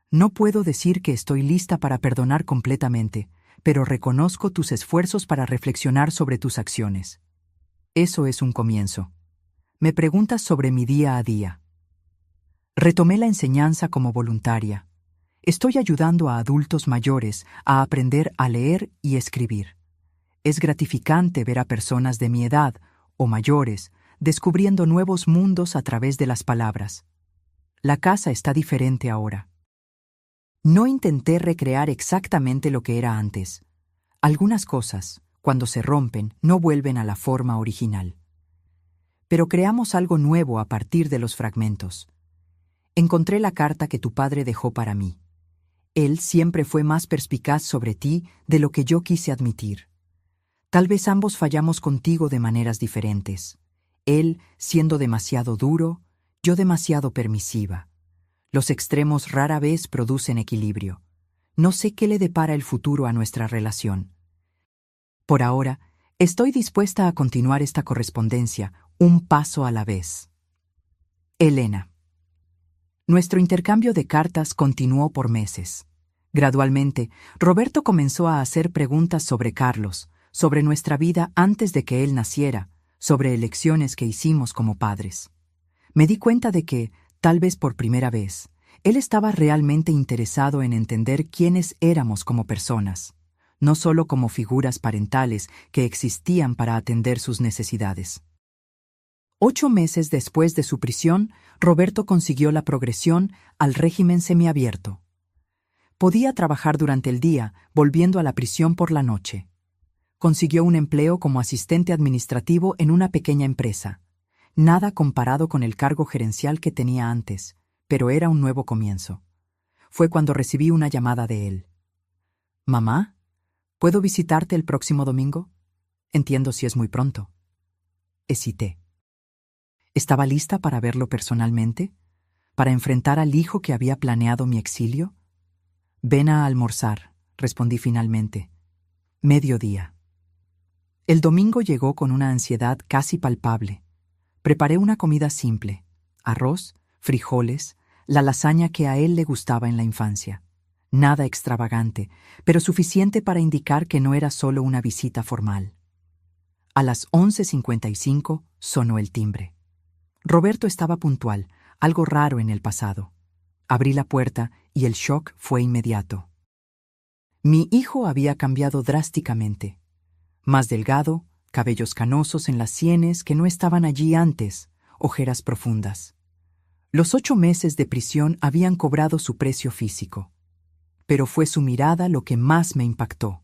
Speaker 1: No puedo decir que estoy lista para perdonar completamente, pero reconozco tus esfuerzos para reflexionar sobre tus acciones. Eso es un comienzo. Me preguntas sobre mi día a día. Retomé la enseñanza como voluntaria. Estoy ayudando a adultos mayores a aprender a leer y escribir. Es gratificante ver a personas de mi edad, o mayores, descubriendo nuevos mundos a través de las palabras. La casa está diferente ahora. No intenté recrear exactamente lo que era antes. Algunas cosas, cuando se rompen, no vuelven a la forma original. Pero creamos algo nuevo a partir de los fragmentos. Encontré la carta que tu padre dejó para mí. Él siempre fue más perspicaz sobre ti de lo que yo quise admitir. Tal vez ambos fallamos contigo de maneras diferentes. Él siendo demasiado duro, yo demasiado permisiva. Los extremos rara vez producen equilibrio. No sé qué le depara el futuro a nuestra relación. Por ahora, estoy dispuesta a continuar esta correspondencia, un paso a la vez. Elena. Nuestro intercambio de cartas continuó por meses. Gradualmente, Roberto comenzó a hacer preguntas sobre Carlos, sobre nuestra vida antes de que él naciera, sobre elecciones que hicimos como padres. Me di cuenta de que, tal vez por primera vez, él estaba realmente interesado en entender quiénes éramos como personas, no solo como figuras parentales que existían para atender sus necesidades. 8 meses después de su prisión, Roberto consiguió la progresión al régimen semiabierto. Podía trabajar durante el día, volviendo a la prisión por la noche. Consiguió un empleo como asistente administrativo en una pequeña empresa. Nada comparado con el cargo gerencial que tenía antes, pero era un nuevo comienzo. Fue cuando recibí una llamada de él. «Mamá, ¿puedo visitarte el próximo domingo? Entiendo si es muy pronto». Hesité. ¿Estaba lista para verlo personalmente? ¿Para enfrentar al hijo que había planeado mi exilio? «Ven a almorzar», respondí finalmente. Mediodía. El domingo llegó con una ansiedad casi palpable. Preparé una comida simple: arroz, frijoles, la lasaña que a él le gustaba en la infancia. Nada extravagante, pero suficiente para indicar que no era solo una visita formal. A las 11:55 sonó el timbre. Roberto estaba puntual, algo raro en el pasado. Abrí la puerta y el shock fue inmediato. Mi hijo había cambiado drásticamente. Más delgado, cabellos canosos en las sienes que no estaban allí antes, ojeras profundas. Los 8 meses de prisión habían cobrado su precio físico. Pero fue su mirada lo que más me impactó.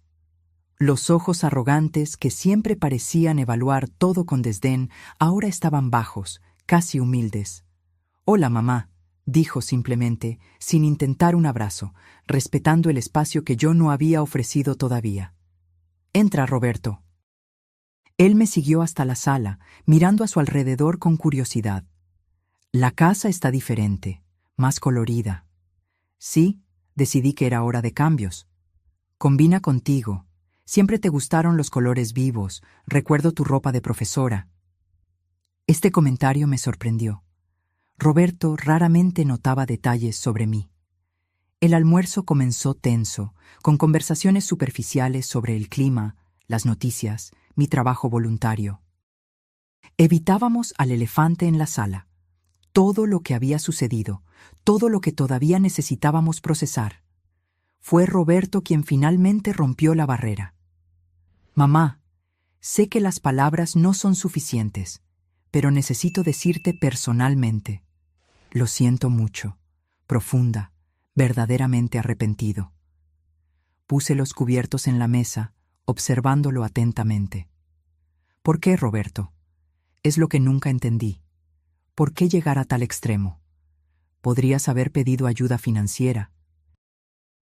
Speaker 1: Los ojos arrogantes que siempre parecían evaluar todo con desdén, ahora estaban bajos, casi humildes. «Hola, mamá», dijo simplemente, sin intentar un abrazo, respetando el espacio que yo no había ofrecido todavía. «Entra, Roberto». Él me siguió hasta la sala, mirando a su alrededor con curiosidad. La casa está diferente, más colorida. Sí, decidí que era hora de cambios. Combina contigo. Siempre te gustaron los colores vivos. Recuerdo tu ropa de profesora. Este comentario me sorprendió. Roberto raramente notaba detalles sobre mí. El almuerzo comenzó tenso, con conversaciones superficiales sobre el clima, las noticias, mi trabajo voluntario. Evitábamos al elefante en la sala. Todo lo que había sucedido, todo lo que todavía necesitábamos procesar. Fue Roberto quien finalmente rompió la barrera. «Mamá, sé que las palabras no son suficientes, pero necesito decirte personalmente. Lo siento mucho, profunda, verdaderamente arrepentido». Puse los cubiertos en la mesa, observándolo atentamente. «¿Por qué, Roberto?» Es lo que nunca entendí. ¿Por qué llegar a tal extremo? Podrías haber pedido ayuda financiera.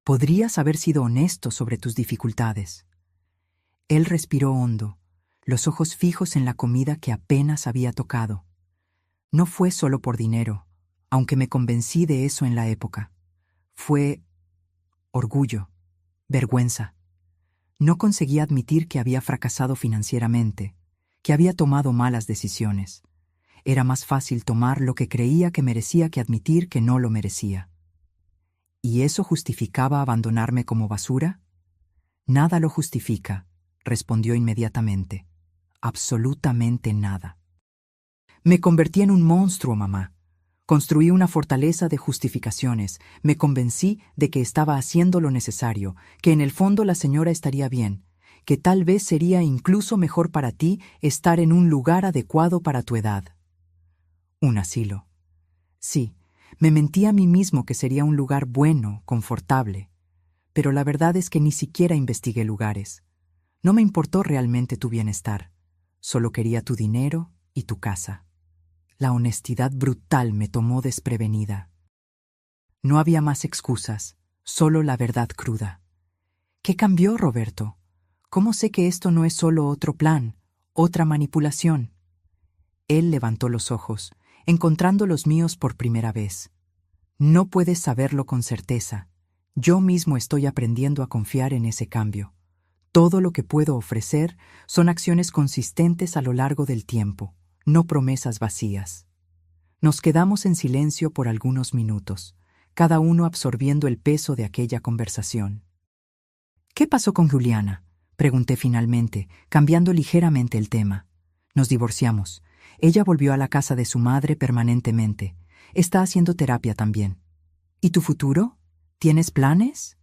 Speaker 1: Podrías haber sido honesto sobre tus dificultades. Él respiró hondo, los ojos fijos en la comida que apenas había tocado. No fue solo por dinero, aunque me convencí de eso en la época. Fue orgullo, vergüenza. No conseguía admitir que había fracasado financieramente, que había tomado malas decisiones. Era más fácil tomar lo que creía que merecía que admitir que no lo merecía. ¿Y eso justificaba abandonarme como basura? Nada lo justifica, respondió inmediatamente. Absolutamente nada. Me convertí en un monstruo, mamá. Construí una fortaleza de justificaciones. Me convencí de que estaba haciendo lo necesario, que en el fondo la señora estaría bien, que tal vez sería incluso mejor para ti estar en un lugar adecuado para tu edad. Un asilo. Sí, me mentí a mí mismo que sería un lugar bueno, confortable. Pero la verdad es que ni siquiera investigué lugares. No me importó realmente tu bienestar. Solo quería tu dinero y tu casa. La honestidad brutal me tomó desprevenida. No había más excusas, solo la verdad cruda. ¿Qué cambió, Roberto? ¿Cómo sé que esto no es solo otro plan, otra manipulación? Él levantó los ojos, encontrando los míos por primera vez. No puedes saberlo con certeza. Yo mismo estoy aprendiendo a confiar en ese cambio. Todo lo que puedo ofrecer son acciones consistentes a lo largo del tiempo, no promesas vacías. Nos quedamos en silencio por algunos minutos, cada uno absorbiendo el peso de aquella conversación. ¿Qué pasó con Juliana?, pregunté finalmente, cambiando ligeramente el tema. Nos divorciamos. Ella volvió a la casa de su madre permanentemente. Está haciendo terapia también. ¿Y tu futuro? ¿Tienes planes?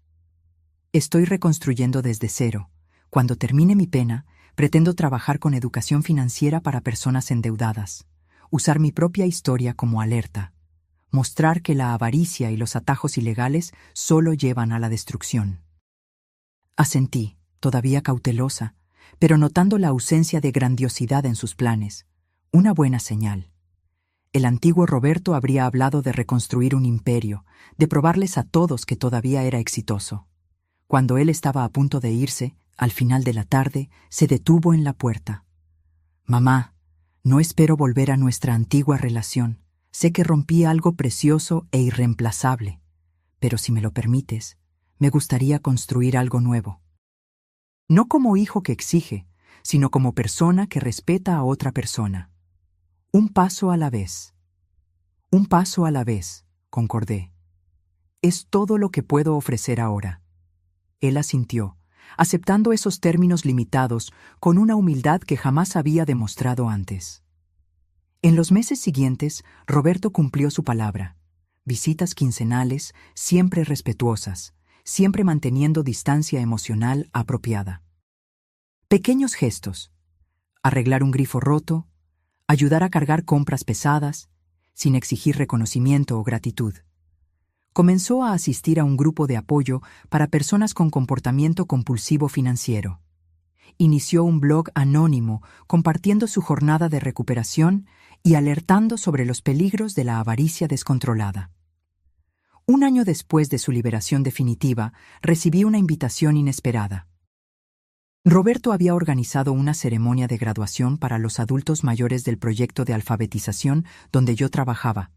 Speaker 1: Estoy reconstruyendo desde cero. Cuando termine mi pena, pretendo trabajar con educación financiera para personas endeudadas, usar mi propia historia como alerta, mostrar que la avaricia y los atajos ilegales solo llevan a la destrucción. Asentí, todavía cautelosa, pero notando la ausencia de grandiosidad en sus planes. Una buena señal. El antiguo Roberto habría hablado de reconstruir un imperio, de probarles a todos que todavía era exitoso. Cuando él estaba a punto de irse, al final de la tarde, se detuvo en la puerta. «Mamá, no espero volver a nuestra antigua relación. Sé que rompí algo precioso e irreemplazable, pero si me lo permites, me gustaría construir algo nuevo. No como hijo que exige, sino como persona que respeta a otra persona. Un paso a la vez». «Un paso a la vez», concordé. «Es todo lo que puedo ofrecer ahora». Él asintió, aceptando esos términos limitados con una humildad que jamás había demostrado antes. En los meses siguientes, Roberto cumplió su palabra. Visitas quincenales, siempre respetuosas, siempre manteniendo distancia emocional apropiada. Pequeños gestos. Arreglar un grifo roto, ayudar a cargar compras pesadas, sin exigir reconocimiento o gratitud. Comenzó a asistir a un grupo de apoyo para personas con comportamiento compulsivo financiero. Inició un blog anónimo compartiendo su jornada de recuperación y alertando sobre los peligros de la avaricia descontrolada. Un año después de su liberación definitiva, recibí una invitación inesperada. Roberto había organizado una ceremonia de graduación para los adultos mayores del proyecto de alfabetización donde yo trabajaba.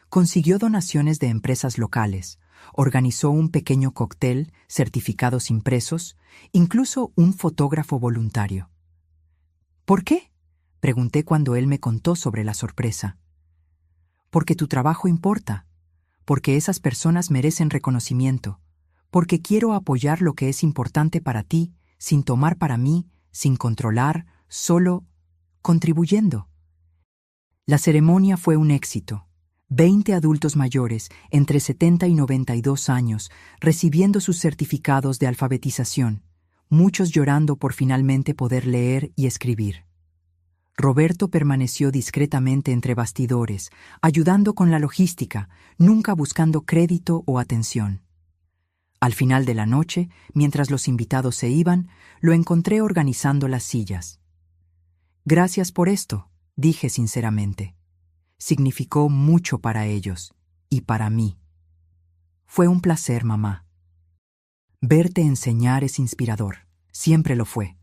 Speaker 1: Consiguió donaciones de empresas locales, organizó un pequeño cóctel, certificados impresos, incluso un fotógrafo voluntario. ¿Por qué?, pregunté cuando él me contó sobre la sorpresa. Porque tu trabajo importa, porque esas personas merecen reconocimiento, porque quiero apoyar lo que es importante para ti, sin tomar para mí, sin controlar, solo contribuyendo. La ceremonia fue un éxito. 20 adultos mayores, entre 70 y 92 años, recibiendo sus certificados de alfabetización, muchos llorando por finalmente poder leer y escribir. Roberto permaneció discretamente entre bastidores, ayudando con la logística, nunca buscando crédito o atención. Al final de la noche, mientras los invitados se iban, lo encontré organizando las sillas. «Gracias por esto», dije sinceramente. Significó mucho para ellos y para mí. «Fue un placer, mamá». Verte enseñar es inspirador, siempre lo fue.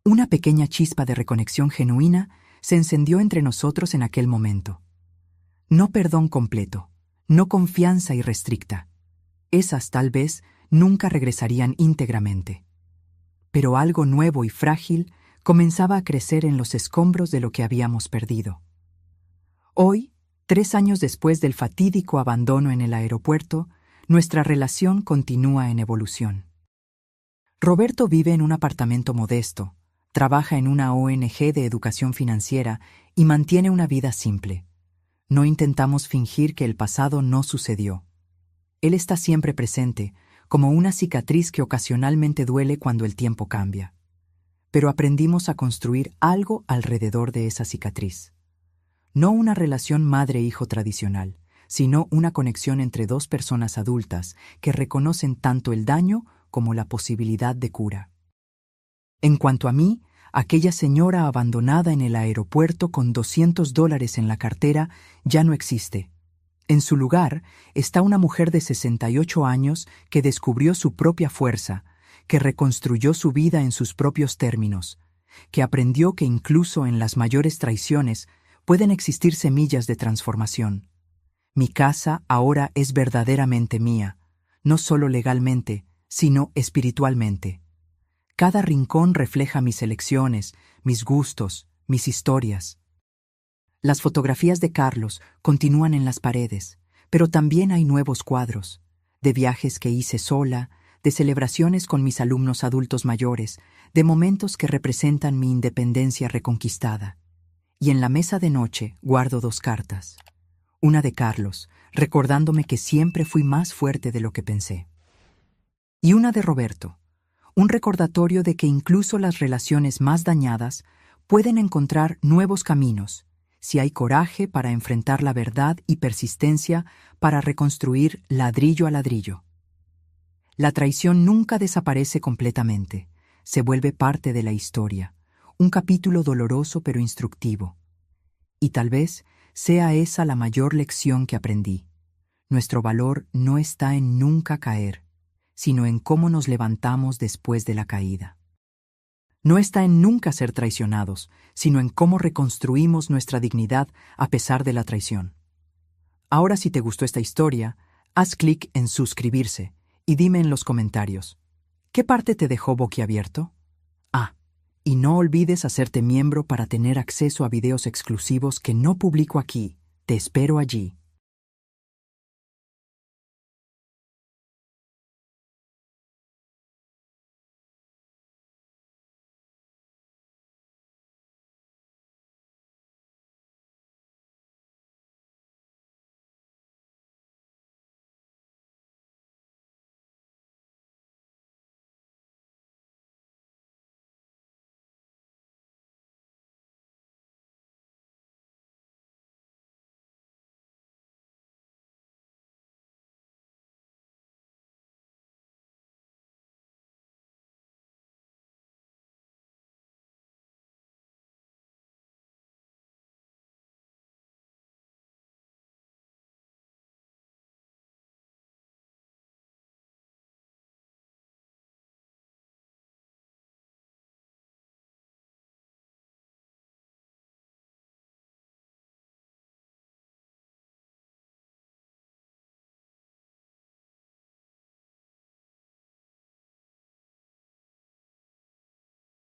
Speaker 1: Una pequeña chispa de reconexión genuina se encendió entre nosotros en aquel momento. No perdón completo, no confianza irrestricta. Esas, tal vez, nunca regresarían íntegramente. Pero algo nuevo y frágil comenzaba a crecer en los escombros de lo que habíamos perdido. Hoy, 3 años después del fatídico abandono en el aeropuerto, nuestra relación continúa en evolución. Roberto vive en un apartamento modesto, trabaja en una ONG de educación financiera y mantiene una vida simple. No intentamos fingir que el pasado no sucedió. Él está siempre presente, como una cicatriz que ocasionalmente duele cuando el tiempo cambia. Pero aprendimos a construir algo alrededor de esa cicatriz. No una relación madre-hijo tradicional, sino una conexión entre dos personas adultas que reconocen tanto el daño como la posibilidad de cura. En cuanto a mí, aquella señora abandonada en el aeropuerto con $200 en la cartera ya no existe. En su lugar está una mujer de 68 años que descubrió su propia fuerza, que reconstruyó su vida en sus propios términos, que aprendió que incluso en las mayores traiciones pueden existir semillas de transformación. Mi casa ahora es verdaderamente mía, no solo legalmente, sino espiritualmente. Cada rincón refleja mis elecciones, mis gustos, mis historias. Las fotografías de Carlos continúan en las paredes, pero también hay nuevos cuadros, de viajes que hice sola, de celebraciones con mis alumnos adultos mayores, de momentos que representan mi independencia reconquistada. Y en la mesa de noche guardo 2 cartas. Una de Carlos, recordándome que siempre fui más fuerte de lo que pensé. Y una de Roberto, un recordatorio de que incluso las relaciones más dañadas pueden encontrar nuevos caminos, si hay coraje para enfrentar la verdad y persistencia para reconstruir ladrillo a ladrillo. La traición nunca desaparece completamente, se vuelve parte de la historia, un capítulo doloroso pero instructivo. Y tal vez sea esa la mayor lección que aprendí. Nuestro valor no está en nunca caer, sino en cómo nos levantamos después de la caída. No está en nunca ser traicionados, sino en cómo reconstruimos nuestra dignidad a pesar de la traición. Ahora, si te gustó esta historia, haz clic en suscribirse y dime en los comentarios, ¿qué parte te dejó boquiabierto? Y no olvides hacerte miembro para tener acceso a videos exclusivos que no publico aquí. Te espero allí.